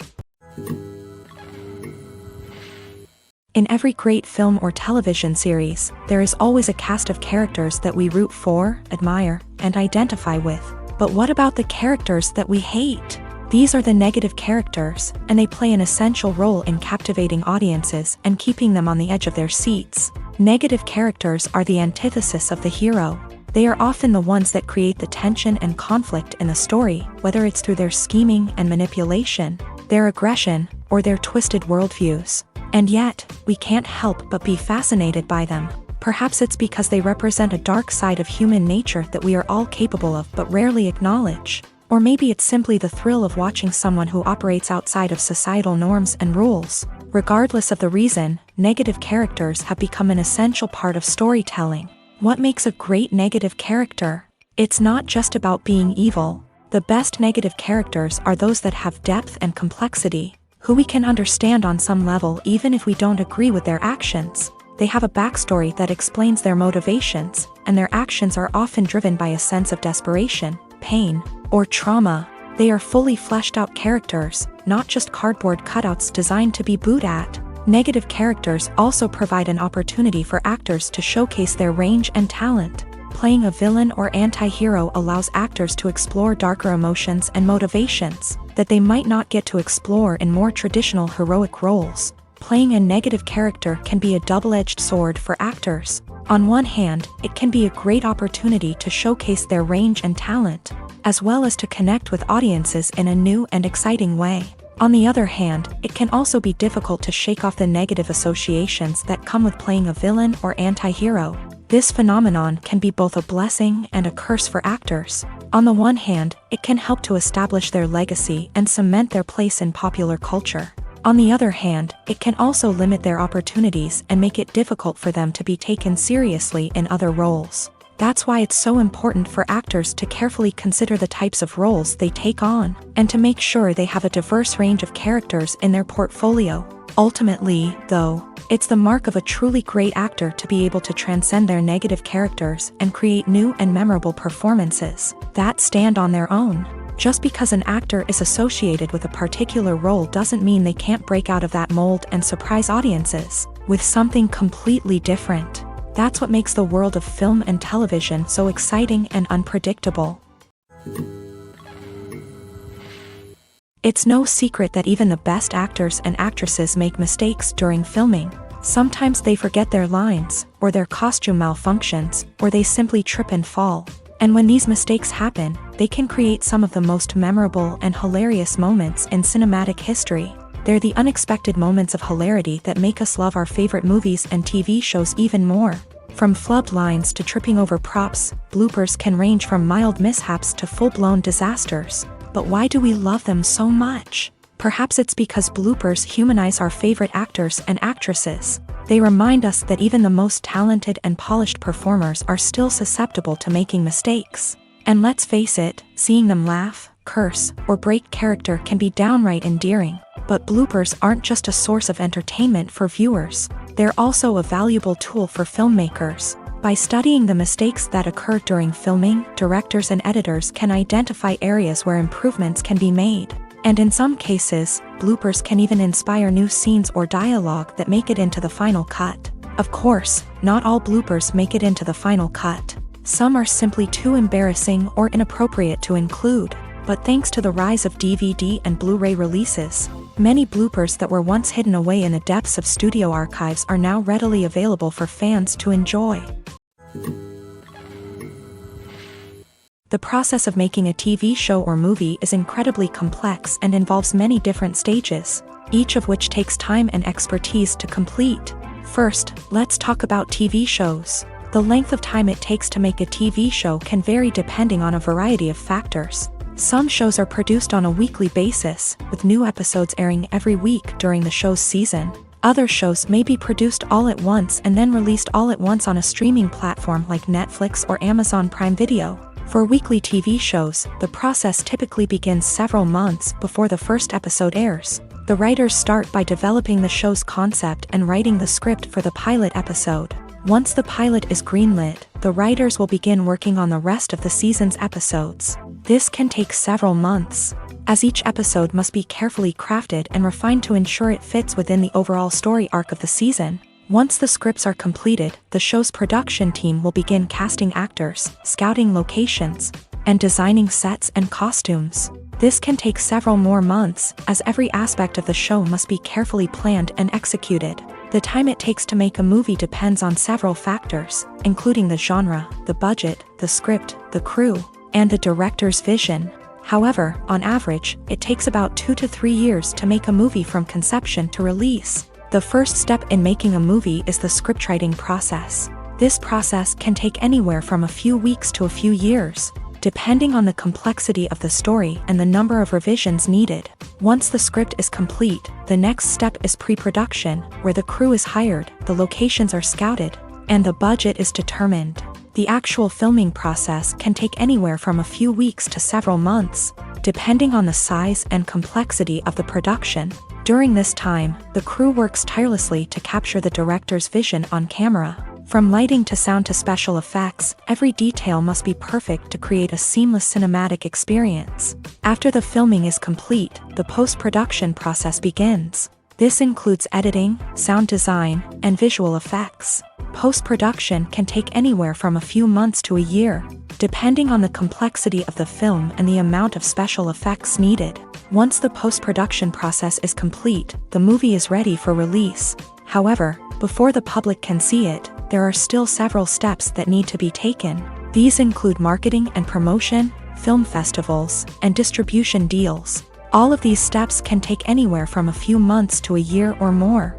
In every great film or television series, there is always a cast of characters that we root for, admire, and identify with. But what about the characters that we hate? These are the negative characters, and they play an essential role in captivating audiences and keeping them on the edge of their seats. Negative characters are the antithesis of the hero. They are often the ones that create the tension and conflict in the story, whether it's through their scheming and manipulation, their aggression, or their twisted worldviews. And yet, we can't help but be fascinated by them. Perhaps it's because they represent a dark side of human nature that we are all capable of but rarely acknowledge. Or maybe it's simply the thrill of watching someone who operates outside of societal norms and rules. Regardless of the reason, negative characters have become an essential part of storytelling. What makes a great negative character? It's not just about being evil. The best negative characters are those that have depth and complexity, who we can understand on some level even if we don't agree with their actions. They have a backstory that explains their motivations, and their actions are often driven by a sense of desperation, pain, or trauma. They are fully fleshed out characters, not just cardboard cutouts designed to be booed at. Negative characters also provide an opportunity for actors to showcase their range and talent. Playing a villain or anti-hero allows actors to explore darker emotions and motivations that they might not get to explore in more traditional heroic roles. Playing a negative character can be a double-edged sword for actors. On one hand, it can be a great opportunity to showcase their range and talent, as well as to connect with audiences in a new and exciting way. On the other hand, it can also be difficult to shake off the negative associations that come with playing a villain or anti-hero. This phenomenon can be both a blessing and a curse for actors. On the one hand, it can help to establish their legacy and cement their place in popular culture. On the other hand, it can also limit their opportunities and make it difficult for them to be taken seriously in other roles. That's why it's so important for actors to carefully consider the types of roles they take on, and to make sure they have a diverse range of characters in their portfolio. Ultimately, though, it's the mark of a truly great actor to be able to transcend their negative characters and create new and memorable performances that stand on their own. Just because an actor is associated with a particular role doesn't mean they can't break out of that mold and surprise audiences with something completely different. That's what makes the world of film and television so exciting and unpredictable. It's no secret that even the best actors and actresses make mistakes during filming. Sometimes they forget their lines, or their costume malfunctions, or they simply trip and fall. And when these mistakes happen, they can create some of the most memorable and hilarious moments in cinematic history. They're the unexpected moments of hilarity that make us love our favorite movies and TV shows even more. From flubbed lines to tripping over props, bloopers can range from mild mishaps to full-blown disasters. But why do we love them so much? Perhaps it's because bloopers humanize our favorite actors and actresses. They remind us that even the most talented and polished performers are still susceptible to making mistakes. And let's face it, seeing them laugh, curse, or break character can be downright endearing. But bloopers aren't just a source of entertainment for viewers. They're also a valuable tool for filmmakers. By studying the mistakes that occur during filming, directors and editors can identify areas where improvements can be made. And in some cases, bloopers can even inspire new scenes or dialogue that make it into the final cut. Of course, not all bloopers make it into the final cut. Some are simply too embarrassing or inappropriate to include. But thanks to the rise of DVD and Blu-ray releases, many bloopers that were once hidden away in the depths of studio archives are now readily available for fans to enjoy. The process of making a TV show or movie is incredibly complex and involves many different stages, each of which takes time and expertise to complete. First, let's talk about TV shows. The length of time it takes to make a TV show can vary depending on a variety of factors. Some shows are produced on a weekly basis, with new episodes airing every week during the show's season. Other shows may be produced all at once and then released all at once on a streaming platform like Netflix or Amazon Prime Video. For weekly TV shows, the process typically begins several months before the first episode airs. The writers start by developing the show's concept and writing the script for the pilot episode. Once the pilot is greenlit, the writers will begin working on the rest of the season's episodes. This can take several months, as each episode must be carefully crafted and refined to ensure it fits within the overall story arc of the season. Once the scripts are completed, the show's production team will begin casting actors, scouting locations, and designing sets and costumes. This can take several more months, as every aspect of the show must be carefully planned and executed. The time it takes to make a movie depends on several factors, including the genre, the budget, the script, the crew, and the director's vision. However, on average, it takes about 2 to 3 years to make a movie from conception to release. The first step in making a movie is the scriptwriting process. This process can take anywhere from a few weeks to a few years, depending on the complexity of the story and the number of revisions needed. Once the script is complete, the next step is pre-production, where the crew is hired, the locations are scouted, and the budget is determined. The actual filming process can take anywhere from a few weeks to several months, depending on the size and complexity of the production. During this time, the crew works tirelessly to capture the director's vision on camera. From lighting to sound to special effects, every detail must be perfect to create a seamless cinematic experience. After the filming is complete, the post-production process begins. This includes editing, sound design, and visual effects. Post-production can take anywhere from a few months to a year, depending on the complexity of the film and the amount of special effects needed. Once the post-production process is complete, the movie is ready for release. However, before the public can see it, there are still several steps that need to be taken. These include marketing and promotion, film festivals, and distribution deals. All of these steps can take anywhere from a few months to a year or more.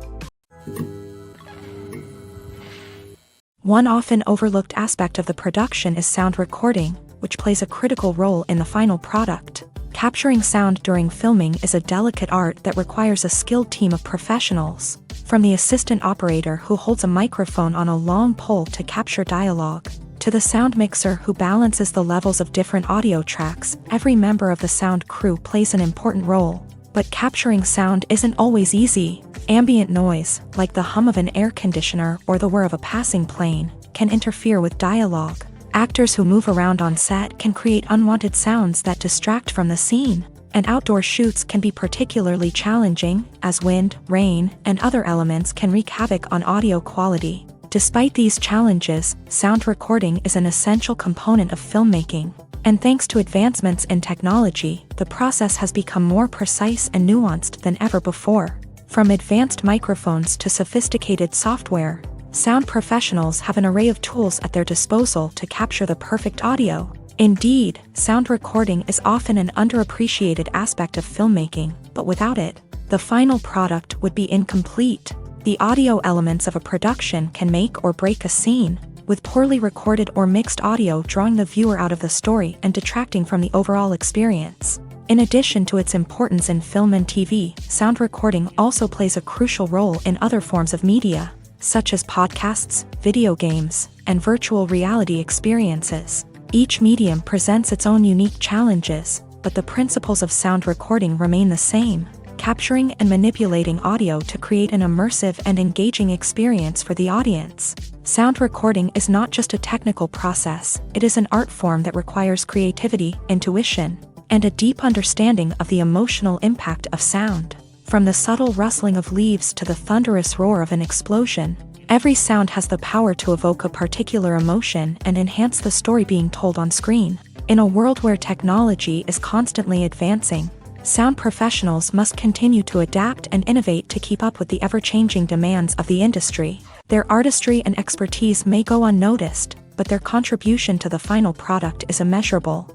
One often overlooked aspect of the production is sound recording, which plays a critical role in the final product. Capturing sound during filming is a delicate art that requires a skilled team of professionals. From the assistant operator who holds a microphone on a long pole to capture dialogue, to the sound mixer who balances the levels of different audio tracks, every member of the sound crew plays an important role. But capturing sound isn't always easy. Ambient noise, like the hum of an air conditioner or the whir of a passing plane, can interfere with dialogue. Actors who move around on set can create unwanted sounds that distract from the scene. And outdoor shoots can be particularly challenging, as wind, rain, and other elements can wreak havoc on audio quality. Despite these challenges, sound recording is an essential component of filmmaking. And thanks to advancements in technology, the process has become more precise and nuanced than ever before. From advanced microphones to sophisticated software, sound professionals have an array of tools at their disposal to capture the perfect audio. Indeed, sound recording is often an underappreciated aspect of filmmaking, but without it, the final product would be incomplete. The audio elements of a production can make or break a scene, with poorly recorded or mixed audio drawing the viewer out of the story and detracting from the overall experience. In addition to its importance in film and TV, sound recording also plays a crucial role in other forms of media, such as podcasts, video games, and virtual reality experiences. Each medium presents its own unique challenges, but the principles of sound recording remain the same, capturing and manipulating audio to create an immersive and engaging experience for the audience. Sound recording is not just a technical process, it is an art form that requires creativity, intuition, and a deep understanding of the emotional impact of sound. From the subtle rustling of leaves to the thunderous roar of an explosion, every sound has the power to evoke a particular emotion and enhance the story being told on screen. In a world where technology is constantly advancing, sound professionals must continue to adapt and innovate to keep up with the ever-changing demands of the industry. Their artistry and expertise may go unnoticed, but their contribution to the final product is immeasurable.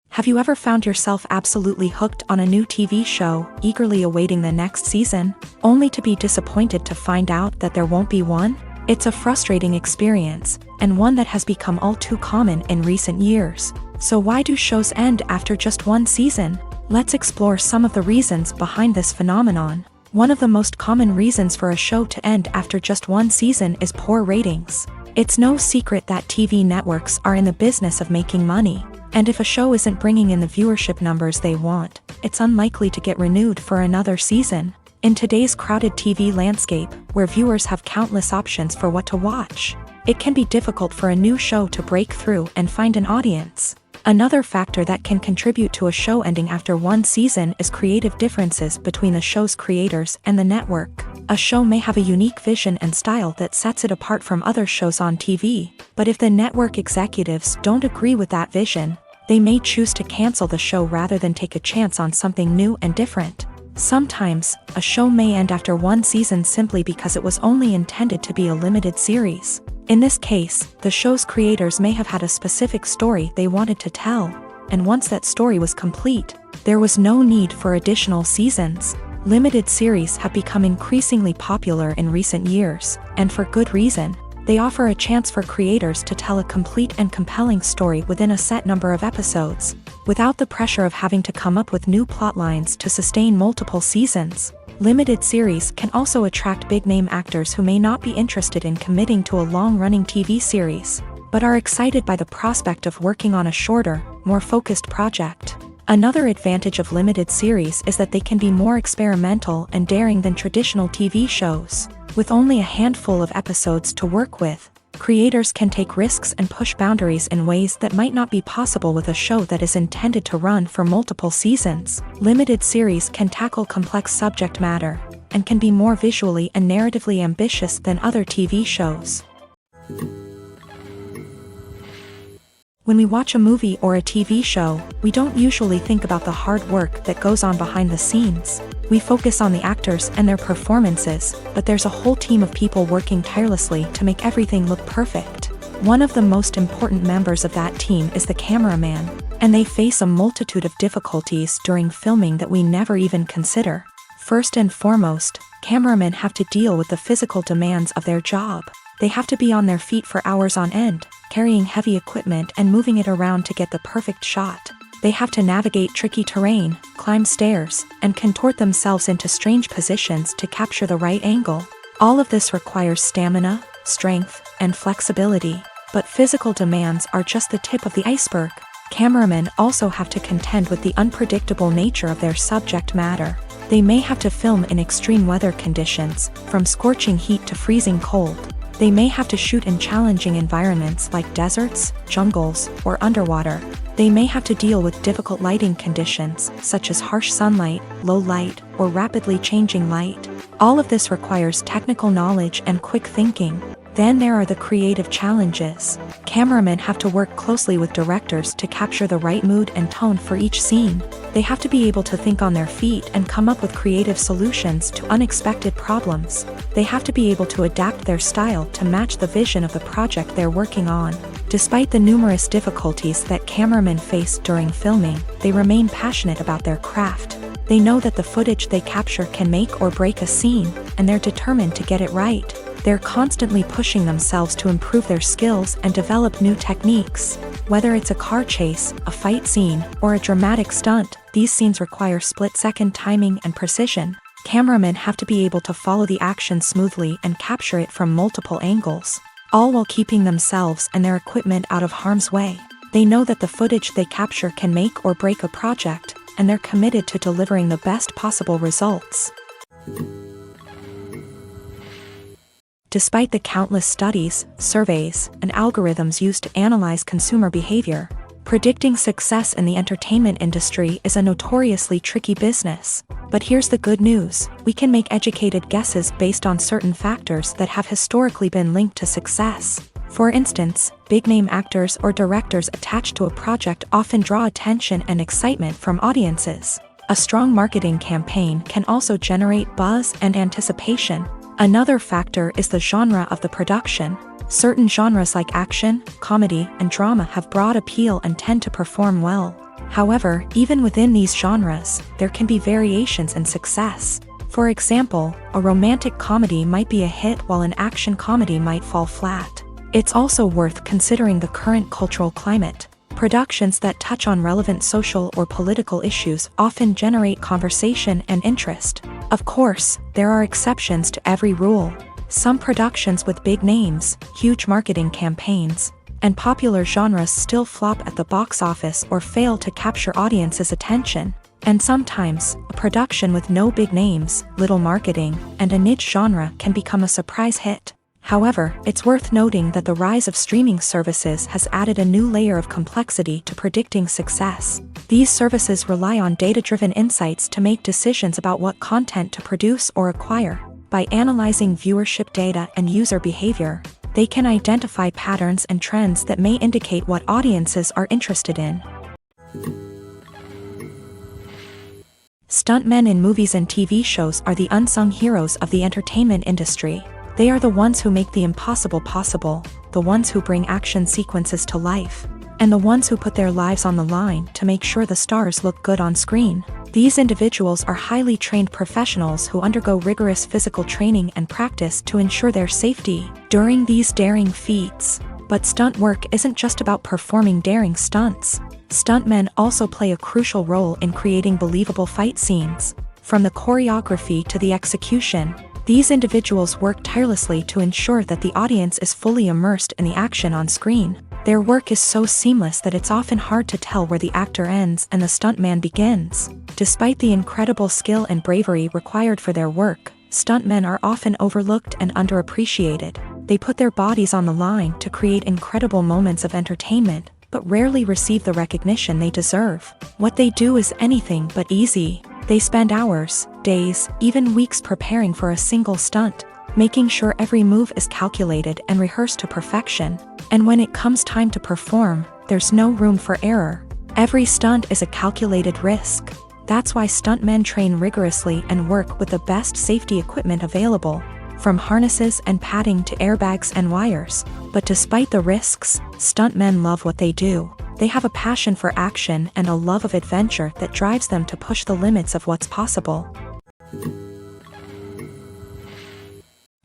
Have you ever found yourself absolutely hooked on a new TV show, eagerly awaiting the next season, only to be disappointed to find out that there won't be one? It's a frustrating experience, and one that has become all too common in recent years. So why do shows end after just one season? Let's explore some of the reasons behind this phenomenon. One of the most common reasons for a show to end after just one season is poor ratings. It's no secret that TV networks are in the business of making money. And if a show isn't bringing in the viewership numbers they want, it's unlikely to get renewed for another season. In today's crowded TV landscape, where viewers have countless options for what to watch, it can be difficult for a new show to break through and find an audience. Another factor that can contribute to a show ending after one season is creative differences between the show's creators and the network. A show may have a unique vision and style that sets it apart from other shows on TV, but if the network executives don't agree with that vision, they may choose to cancel the show rather than take a chance on something new and different. Sometimes, a show may end after one season simply because it was only intended to be a limited series. In this case, the show's creators may have had a specific story they wanted to tell, and once that story was complete, there was no need for additional seasons. Limited series have become increasingly popular in recent years, and for good reason. They offer a chance for creators to tell a complete and compelling story within a set number of episodes, without the pressure of having to come up with new plot lines to sustain multiple seasons. Limited series can also attract big-name actors who may not be interested in committing to a long-running TV series, but are excited by the prospect of working on a shorter, more focused project. Another advantage of limited series is that they can be more experimental and daring than traditional TV shows. With only a handful of episodes to work with, creators can take risks and push boundaries in ways that might not be possible with a show that is intended to run for multiple seasons. Limited series can tackle complex subject matter, and can be more visually and narratively ambitious than other TV shows. When we watch a movie or a TV show, we don't usually think about the hard work that goes on behind the scenes. We focus on the actors and their performances, but there's a whole team of people working tirelessly to make everything look perfect. One of the most important members of that team is the cameraman, and they face a multitude of difficulties during filming that we never even consider. First and foremost, cameramen have to deal with the physical demands of their job. They have to be on their feet for hours on end, carrying heavy equipment and moving it around to get the perfect shot. They have to navigate tricky terrain, climb stairs, and contort themselves into strange positions to capture the right angle. All of this requires stamina, strength, and flexibility. But physical demands are just the tip of the iceberg. Cameramen also have to contend with the unpredictable nature of their subject matter. They may have to film in extreme weather conditions, from scorching heat to freezing cold. They may have to shoot in challenging environments like deserts, jungles, or underwater. They may have to deal with difficult lighting conditions, such as harsh sunlight, low light, or rapidly changing light. All of this requires technical knowledge and quick thinking. Then there are the creative challenges. Cameramen have to work closely with directors to capture the right mood and tone for each scene. They have to be able to think on their feet and come up with creative solutions to unexpected problems. They have to be able to adapt their style to match the vision of the project they're working on. Despite the numerous difficulties that cameramen face during filming, they remain passionate about their craft. They know that the footage they capture can make or break a scene, and they're determined to get it right. They're constantly pushing themselves to improve their skills and develop new techniques. Whether it's a car chase, a fight scene, or a dramatic stunt, these scenes require split-second timing and precision. Cameramen have to be able to follow the action smoothly and capture it from multiple angles, all while keeping themselves and their equipment out of harm's way. They know that the footage they capture can make or break a project, and they're committed to delivering the best possible results. Despite the countless studies, surveys, and algorithms used to analyze consumer behavior, predicting success in the entertainment industry is a notoriously tricky business. But here's the good news: we can make educated guesses based on certain factors that have historically been linked to success. For instance, big-name actors or directors attached to a project often draw attention and excitement from audiences. A strong marketing campaign can also generate buzz and anticipation. Another factor is the genre of the production. Certain genres like action, comedy, and drama have broad appeal and tend to perform well. However, even within these genres, there can be variations in success. For example, a romantic comedy might be a hit while an action comedy might fall flat. It's also worth considering the current cultural climate. Productions that touch on relevant social or political issues often generate conversation and interest. Of course, there are exceptions to every rule. Some productions with big names, huge marketing campaigns, and popular genres still flop at the box office or fail to capture audiences' attention. And sometimes, a production with no big names, little marketing, and a niche genre can become a surprise hit. However, it's worth noting that the rise of streaming services has added a new layer of complexity to predicting success. These services rely on data-driven insights to make decisions about what content to produce or acquire. By analyzing viewership data and user behavior, they can identify patterns and trends that may indicate what audiences are interested in. Stuntmen in movies and TV shows are the unsung heroes of the entertainment industry. They are the ones who make the impossible possible, the ones who bring action sequences to life, and the ones who put their lives on the line to make sure the stars look good on screen. These individuals are highly trained professionals who undergo rigorous physical training and practice to ensure their safety during these daring feats. But stunt work isn't just about performing daring stunts. Stuntmen also play a crucial role in creating believable fight scenes. From the choreography to the execution, these individuals work tirelessly to ensure that the audience is fully immersed in the action on screen. Their work is so seamless that it's often hard to tell where the actor ends and the stuntman begins. Despite the incredible skill and bravery required for their work, stuntmen are often overlooked and underappreciated. They put their bodies on the line to create incredible moments of entertainment, but rarely receive the recognition they deserve. What they do is anything but easy. They spend hours, days, even weeks preparing for a single stunt, making sure every move is calculated and rehearsed to perfection. And when it comes time to perform, there's no room for error. Every stunt is a calculated risk. That's why stuntmen train rigorously and work with the best safety equipment available, from harnesses and padding to airbags and wires. But despite the risks, stuntmen love what they do. They have a passion for action and a love of adventure that drives them to push the limits of what's possible.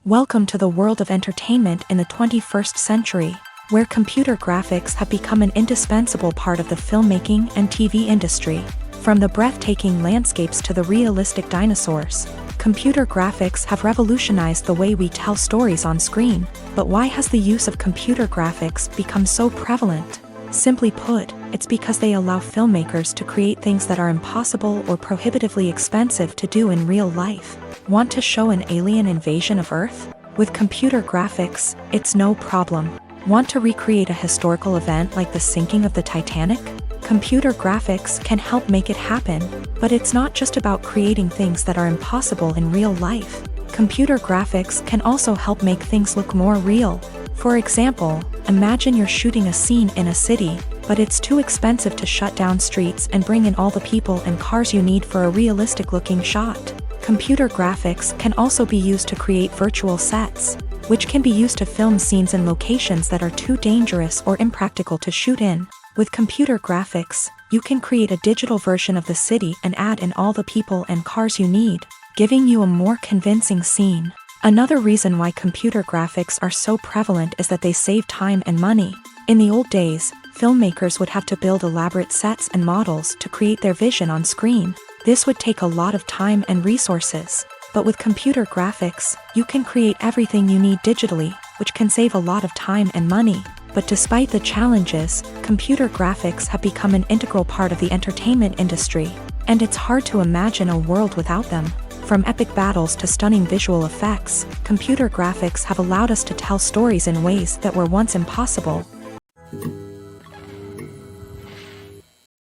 Welcome to the world of entertainment in the 21st century, where computer graphics have become an indispensable part of the filmmaking and TV industry. From the breathtaking landscapes to the realistic dinosaurs, computer graphics have revolutionized the way we tell stories on screen. But why has the use of computer graphics become so prevalent? Simply put, it's because they allow filmmakers to create things that are impossible or prohibitively expensive to do in real life. Want to show an alien invasion of Earth? With computer graphics, it's no problem. Want to recreate a historical event like the sinking of the Titanic? Computer graphics can help make it happen, but it's not just about creating things that are impossible in real life. Computer graphics can also help make things look more real. For example, imagine you're shooting a scene in a city, but it's too expensive to shut down streets and bring in all the people and cars you need for a realistic-looking shot. Computer graphics can also be used to create virtual sets, which can be used to film scenes in locations that are too dangerous or impractical to shoot in. With computer graphics, you can create a digital version of the city and add in all the people and cars you need, giving you a more convincing scene. Another reason why computer graphics are so prevalent is that they save time and money. In the old days, filmmakers would have to build elaborate sets and models to create their vision on screen. This would take a lot of time and resources. But with computer graphics, you can create everything you need digitally, which can save a lot of time and money. But despite the challenges, computer graphics have become an integral part of the entertainment industry, and it's hard to imagine a world without them. From epic battles to stunning visual effects, computer graphics have allowed us to tell stories in ways that were once impossible.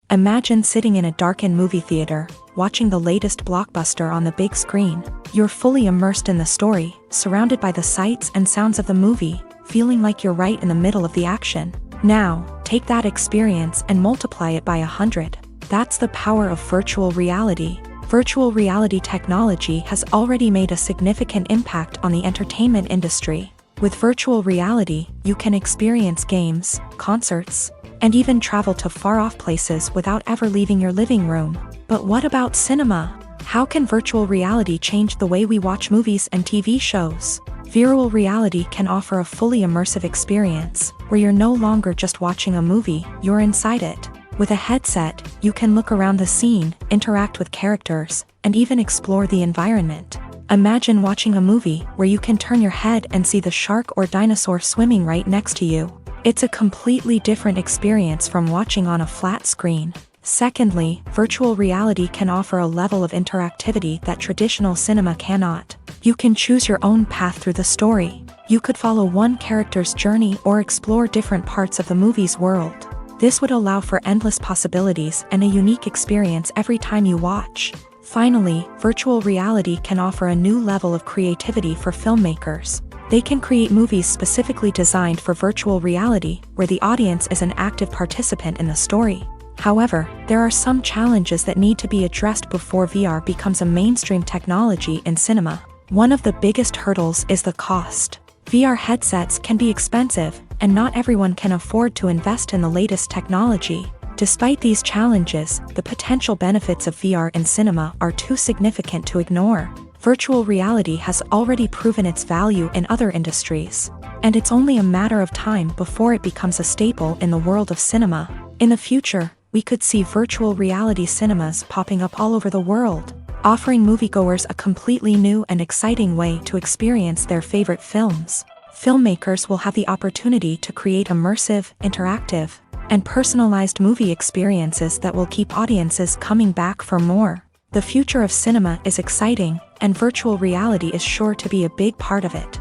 Imagine sitting in a darkened movie theater, watching the latest blockbuster on the big screen. You're fully immersed in the story, surrounded by the sights and sounds of the movie, feeling like you're right in the middle of the action. Now, take that experience and multiply it by 100. That's the power of virtual reality. Virtual reality technology has already made a significant impact on the entertainment industry. With virtual reality, you can experience games, concerts, and even travel to far-off places without ever leaving your living room. But what about cinema? How can virtual reality change the way we watch movies and TV shows? Virtual reality can offer a fully immersive experience, where you're no longer just watching a movie, you're inside it. With a headset, you can look around the scene, interact with characters, and even explore the environment. Imagine watching a movie where you can turn your head and see the shark or dinosaur swimming right next to you. It's a completely different experience from watching on a flat screen. Secondly, virtual reality can offer a level of interactivity that traditional cinema cannot. You can choose your own path through the story. You could follow one character's journey or explore different parts of the movie's world. This would allow for endless possibilities and a unique experience every time you watch. Finally, virtual reality can offer a new level of creativity for filmmakers. They can create movies specifically designed for virtual reality, where the audience is an active participant in the story. However, there are some challenges that need to be addressed before VR becomes a mainstream technology in cinema. One of the biggest hurdles is the cost. VR headsets can be expensive, and not everyone can afford to invest in the latest technology. Despite these challenges, the potential benefits of VR in cinema are too significant to ignore. Virtual reality has already proven its value in other industries, and it's only a matter of time before it becomes a staple in the world of cinema. In the future, we could see virtual reality cinemas popping up all over the world. offering moviegoers a completely new and exciting way to experience their favorite films. Filmmakers will have the opportunity to create immersive, interactive, and personalized movie experiences that will keep audiences coming back for more. The future of cinema is exciting, and virtual reality is sure to be a big part of it.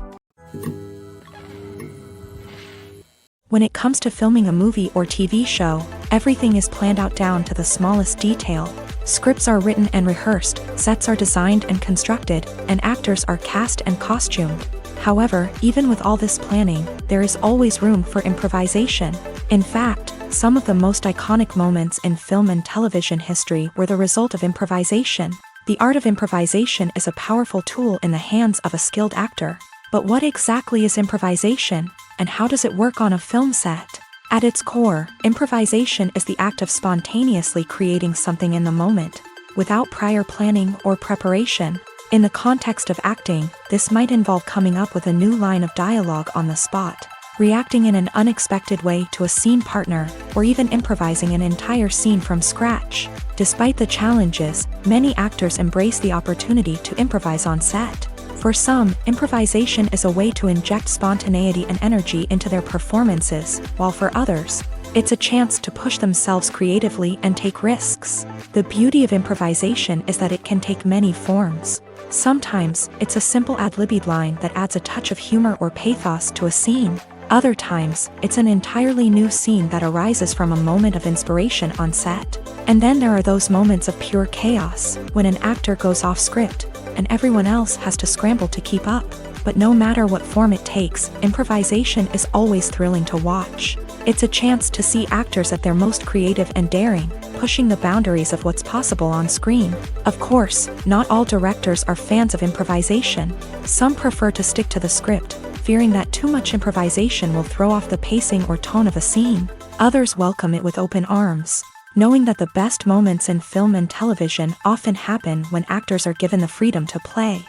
When it comes to filming a movie or TV show, everything is planned out down to the smallest detail. Scripts are written and rehearsed, sets are designed and constructed, and actors are cast and costumed. However, even with all this planning, there is always room for improvisation. In fact, some of the most iconic moments in film and television history were the result of improvisation. The art of improvisation is a powerful tool in the hands of a skilled actor. But what exactly is improvisation, and how does it work on a film set? At its core, improvisation is the act of spontaneously creating something in the moment, without prior planning or preparation. In the context of acting, this might involve coming up with a new line of dialogue on the spot, reacting in an unexpected way to a scene partner, or even improvising an entire scene from scratch. Despite the challenges, many actors embrace the opportunity to improvise on set. For some, improvisation is a way to inject spontaneity and energy into their performances, while for others, it's a chance to push themselves creatively and take risks. The beauty of improvisation is that it can take many forms. Sometimes, it's a simple ad-libbed line that adds a touch of humor or pathos to a scene. Other times, it's an entirely new scene that arises from a moment of inspiration on set. And then there are those moments of pure chaos, when an actor goes off script, and everyone else has to scramble to keep up. But no matter what form it takes, improvisation is always thrilling to watch. It's a chance to see actors at their most creative and daring, pushing the boundaries of what's possible on screen. Of course, not all directors are fans of improvisation. Some prefer to stick to the script, fearing that too much improvisation will throw off the pacing or tone of a scene. Others welcome it with open arms, knowing that the best moments in film and television often happen when actors are given the freedom to play.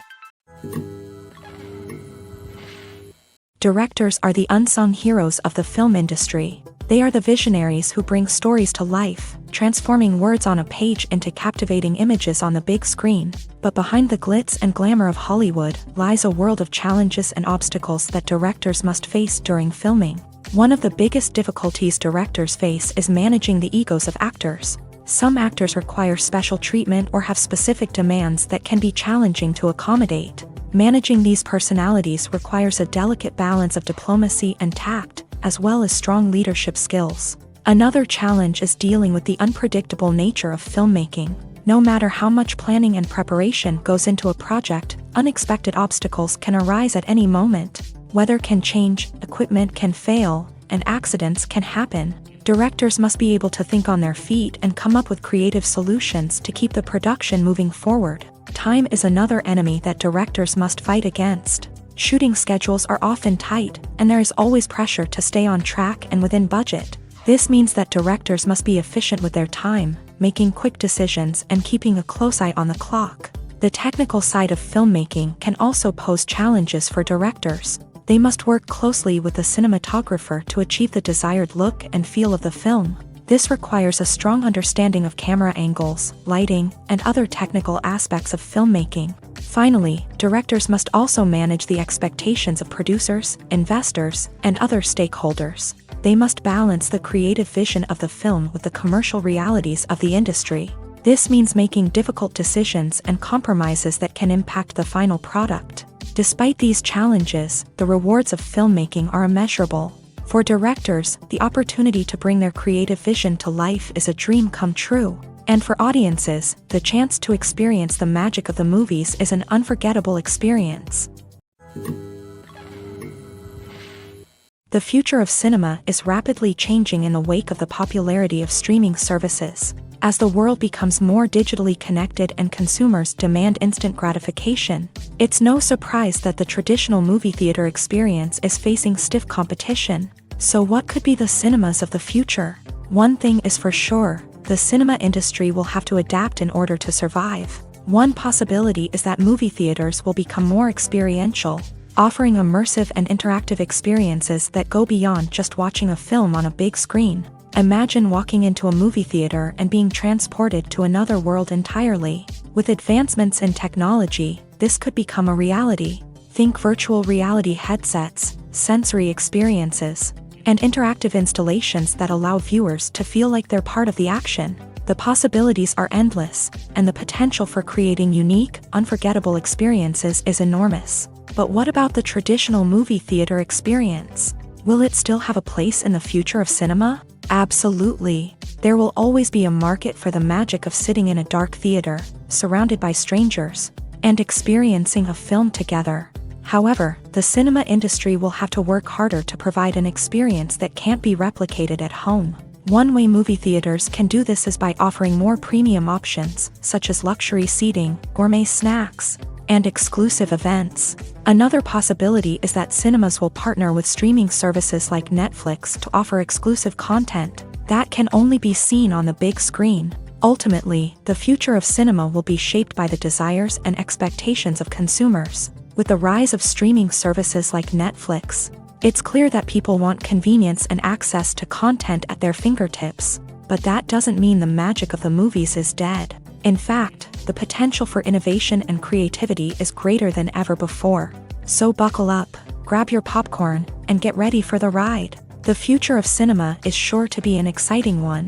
Directors are the unsung heroes of the film industry. They are the visionaries who bring stories to life, transforming words on a page into captivating images on the big screen. But behind the glitz and glamour of Hollywood lies a world of challenges and obstacles that directors must face during filming. One of the biggest difficulties directors face is managing the egos of actors. Some actors require special treatment or have specific demands that can be challenging to accommodate. Managing these personalities requires a delicate balance of diplomacy and tact, as well as strong leadership skills. Another challenge is dealing with the unpredictable nature of filmmaking. No matter how much planning and preparation goes into a project, unexpected obstacles can arise at any moment. Weather can change, equipment can fail, and accidents can happen. Directors must be able to think on their feet and come up with creative solutions to keep the production moving forward. Time is another enemy that directors must fight against. Shooting schedules are often tight, and there is always pressure to stay on track and within budget. This means that directors must be efficient with their time, making quick decisions and keeping a close eye on the clock. The technical side of filmmaking can also pose challenges for directors. They must work closely with the cinematographer to achieve the desired look and feel of the film. This requires a strong understanding of camera angles, lighting, and other technical aspects of filmmaking. Finally, directors must also manage the expectations of producers, investors, and other stakeholders. They must balance the creative vision of the film with the commercial realities of the industry. This means making difficult decisions and compromises that can impact the final product. Despite these challenges, the rewards of filmmaking are immeasurable. For directors, the opportunity to bring their creative vision to life is a dream come true. And for audiences, the chance to experience the magic of the movies is an unforgettable experience. The future of cinema is rapidly changing in the wake of the popularity of streaming services. As the world becomes more digitally connected and consumers demand instant gratification, it's no surprise that the traditional movie theater experience is facing stiff competition. So what could be the cinemas of the future? One thing is for sure, the cinema industry will have to adapt in order to survive. One possibility is that movie theaters will become more experiential, offering immersive and interactive experiences that go beyond just watching a film on a big screen. Imagine walking into a movie theater and being transported to another world entirely. With advancements in technology, this could become a reality. Think virtual reality headsets, sensory experiences, and interactive installations that allow viewers to feel like they're part of the action. The possibilities are endless, and the potential for creating unique, unforgettable experiences is enormous. But what about the traditional movie theater experience? Will it still have a place in the future of cinema? Absolutely. There will always be a market for the magic of sitting in a dark theater, surrounded by strangers, and experiencing a film together. However, the cinema industry will have to work harder to provide an experience that can't be replicated at home. One way movie theaters can do this is by offering more premium options, such as luxury seating, gourmet snacks, and exclusive events. Another possibility is that cinemas will partner with streaming services like Netflix to offer exclusive content that can only be seen on the big screen. Ultimately, the future of cinema will be shaped by the desires and expectations of consumers. With the rise of streaming services like Netflix, it's clear that people want convenience and access to content at their fingertips. But that doesn't mean the magic of the movies is dead. In fact, the potential for innovation and creativity is greater than ever before. So buckle up, grab your popcorn, and get ready for the ride. The future of cinema is sure to be an exciting one.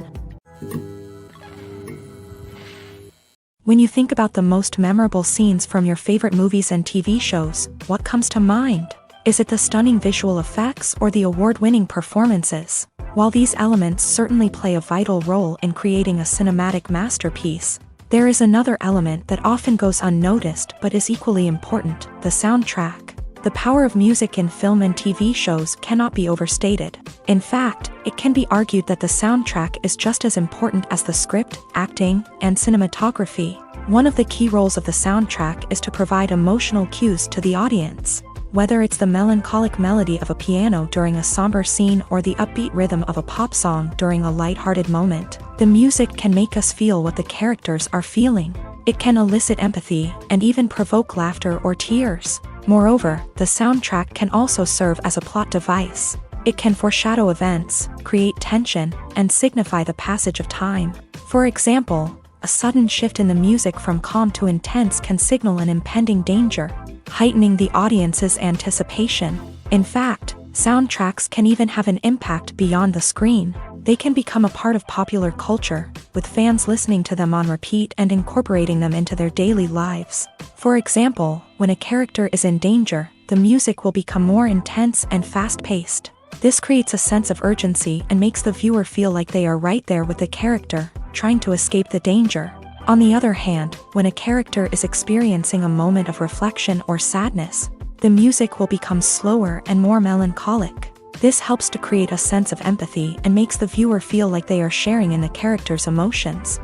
When you think about the most memorable scenes from your favorite movies and TV shows, what comes to mind? Is it the stunning visual effects or the award-winning performances? While these elements certainly play a vital role in creating a cinematic masterpiece, there is another element that often goes unnoticed but is equally important: the soundtrack. The power of music in film and TV shows cannot be overstated. In fact, it can be argued that the soundtrack is just as important as the script, acting, and cinematography. One of the key roles of the soundtrack is to provide emotional cues to the audience. Whether it's the melancholic melody of a piano during a somber scene or the upbeat rhythm of a pop song during a lighthearted moment, the music can make us feel what the characters are feeling. It can elicit empathy and even provoke laughter or tears. Moreover, the soundtrack can also serve as a plot device. It can foreshadow events, create tension, and signify the passage of time. For example, a sudden shift in the music from calm to intense can signal an impending danger, heightening the audience's anticipation. In fact, soundtracks can even have an impact beyond the screen. They can become a part of popular culture, with fans listening to them on repeat and incorporating them into their daily lives. For example, when a character is in danger, the music will become more intense and fast-paced. This creates a sense of urgency and makes the viewer feel like they are right there with the character, trying to escape the danger. On the other hand, when a character is experiencing a moment of reflection or sadness, the music will become slower and more melancholic. This helps to create a sense of empathy and makes the viewer feel like they are sharing in the character's emotions.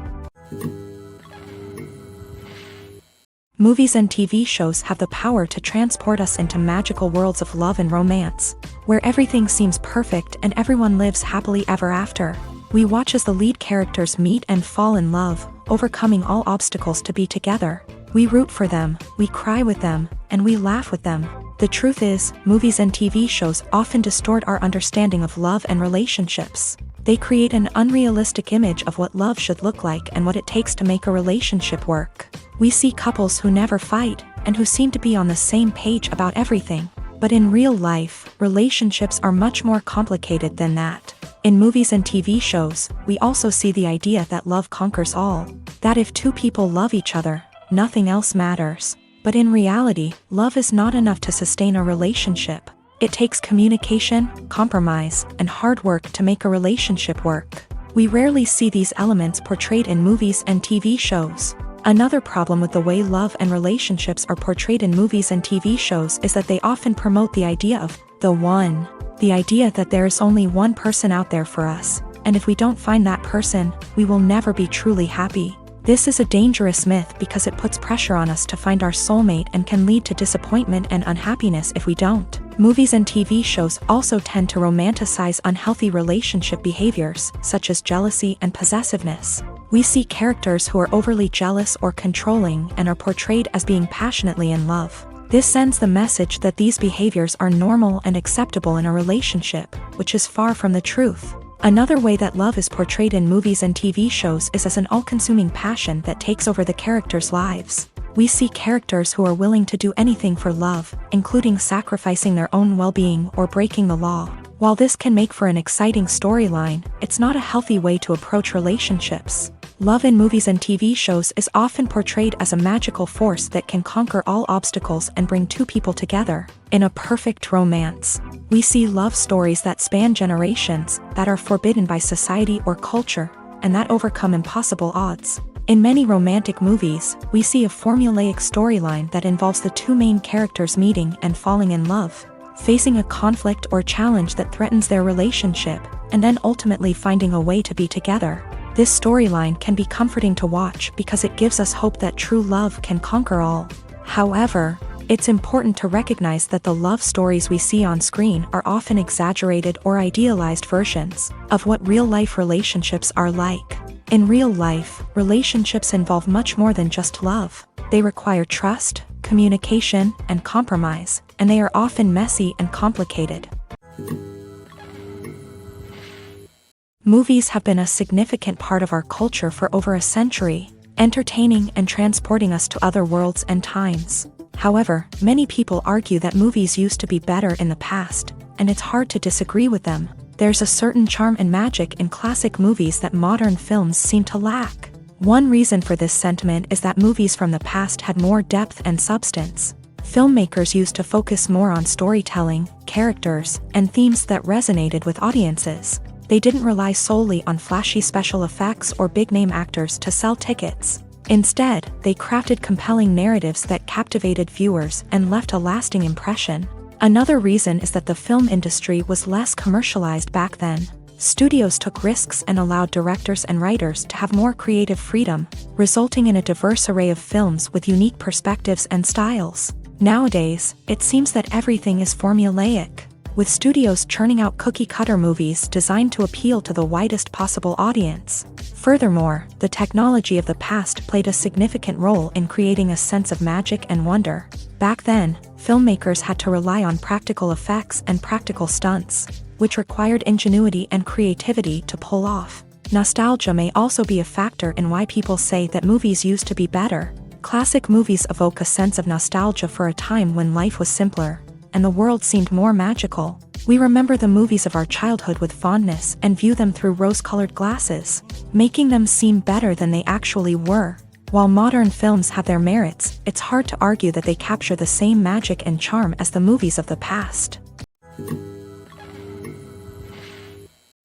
Movies and TV shows have the power to transport us into magical worlds of love and romance, where everything seems perfect and everyone lives happily ever after. We watch as the lead characters meet and fall in love, overcoming all obstacles to be together. We root for them, we cry with them, and we laugh with them. The truth is, movies and TV shows often distort our understanding of love and relationships. They create an unrealistic image of what love should look like and what it takes to make a relationship work. We see couples who never fight, and who seem to be on the same page about everything. But in real life, relationships are much more complicated than that. In movies and TV shows, we also see the idea that love conquers all. That if two people love each other, nothing else matters. But in reality, love is not enough to sustain a relationship. It takes communication, compromise, and hard work to make a relationship work. We rarely see these elements portrayed in movies and TV shows. Another problem with the way love and relationships are portrayed in movies and TV shows is that they often promote the idea of the one. The idea that there is only one person out there for us, and if we don't find that person, we will never be truly happy. This is a dangerous myth because it puts pressure on us to find our soulmate and can lead to disappointment and unhappiness if we don't. Movies and TV shows also tend to romanticize unhealthy relationship behaviors, such as jealousy and possessiveness. We see characters who are overly jealous or controlling and are portrayed as being passionately in love. This sends the message that these behaviors are normal and acceptable in a relationship, which is far from the truth. Another way that love is portrayed in movies and TV shows is as an all-consuming passion that takes over the characters' lives. We see characters who are willing to do anything for love, including sacrificing their own well-being or breaking the law. While this can make for an exciting storyline, it's not a healthy way to approach relationships. Love in movies and TV shows is often portrayed as a magical force that can conquer all obstacles and bring two people together. In a perfect romance, we see love stories that span generations, that are forbidden by society or culture, and that overcome impossible odds. In many romantic movies, we see a formulaic storyline that involves the two main characters meeting and falling in love, facing a conflict or challenge that threatens their relationship, and then ultimately finding a way to be together. This storyline can be comforting to watch because it gives us hope that true love can conquer all. However, it's important to recognize that the love stories we see on screen are often exaggerated or idealized versions of what real-life relationships are like. In real life, relationships involve much more than just love. They require trust, communication, and compromise, and they are often messy and complicated. Movies have been a significant part of our culture for over a century, entertaining and transporting us to other worlds and times. However, many people argue that movies used to be better in the past, and it's hard to disagree with them. There's a certain charm and magic in classic movies that modern films seem to lack. One reason for this sentiment is that movies from the past had more depth and substance. Filmmakers used to focus more on storytelling, characters, and themes that resonated with audiences. They didn't rely solely on flashy special effects or big-name actors to sell tickets. Instead, they crafted compelling narratives that captivated viewers and left a lasting impression. Another reason is that the film industry was less commercialized back then. Studios took risks and allowed directors and writers to have more creative freedom, resulting in a diverse array of films with unique perspectives and styles. Nowadays, it seems that everything is formulaic, with studios churning out cookie-cutter movies designed to appeal to the widest possible audience. Furthermore, the technology of the past played a significant role in creating a sense of magic and wonder. Back then, filmmakers had to rely on practical effects and practical stunts, which required ingenuity and creativity to pull off. Nostalgia may also be a factor in why people say that movies used to be better. Classic movies evoke a sense of nostalgia for a time when life was simpler, and the world seemed more magical. We remember the movies of our childhood with fondness and view them through rose-colored glasses, making them seem better than they actually were. While modern films have their merits, it's hard to argue that they capture the same magic and charm as the movies of the past.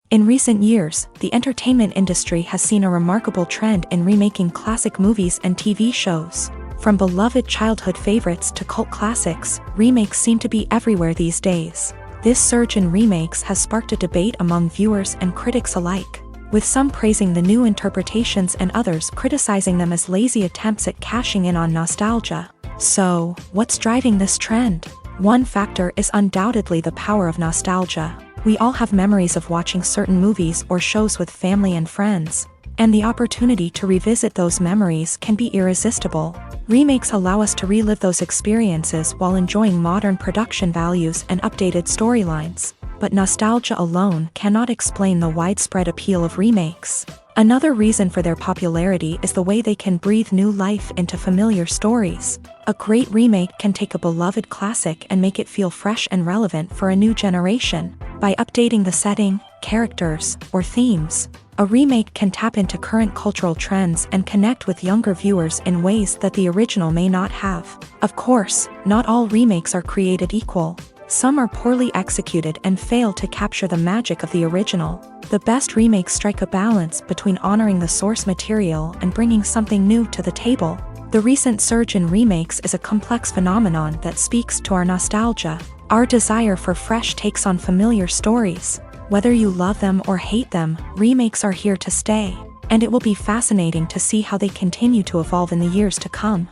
In recent years, the entertainment industry has seen a remarkable trend in remaking classic movies and TV shows. From beloved childhood favorites to cult classics, remakes seem to be everywhere these days. This surge in remakes has sparked a debate among viewers and critics alike, with some praising the new interpretations and others criticizing them as lazy attempts at cashing in on nostalgia. So, what's driving this trend? One factor is undoubtedly the power of nostalgia. We all have memories of watching certain movies or shows with family and friends, and the opportunity to revisit those memories can be irresistible. Remakes allow us to relive those experiences while enjoying modern production values and updated storylines. But nostalgia alone cannot explain the widespread appeal of remakes. Another reason for their popularity is the way they can breathe new life into familiar stories. A great remake can take a beloved classic and make it feel fresh and relevant for a new generation. By updating the setting, characters, or themes, a remake can tap into current cultural trends and connect with younger viewers in ways that the original may not have. Of course, not all remakes are created equal. Some are poorly executed and fail to capture the magic of the original. The best remakes strike a balance between honoring the source material and bringing something new to the table. The recent surge in remakes is a complex phenomenon that speaks to our nostalgia, our desire for fresh takes on familiar stories. Whether you love them or hate them, remakes are here to stay, and it will be fascinating to see how they continue to evolve in the years to come.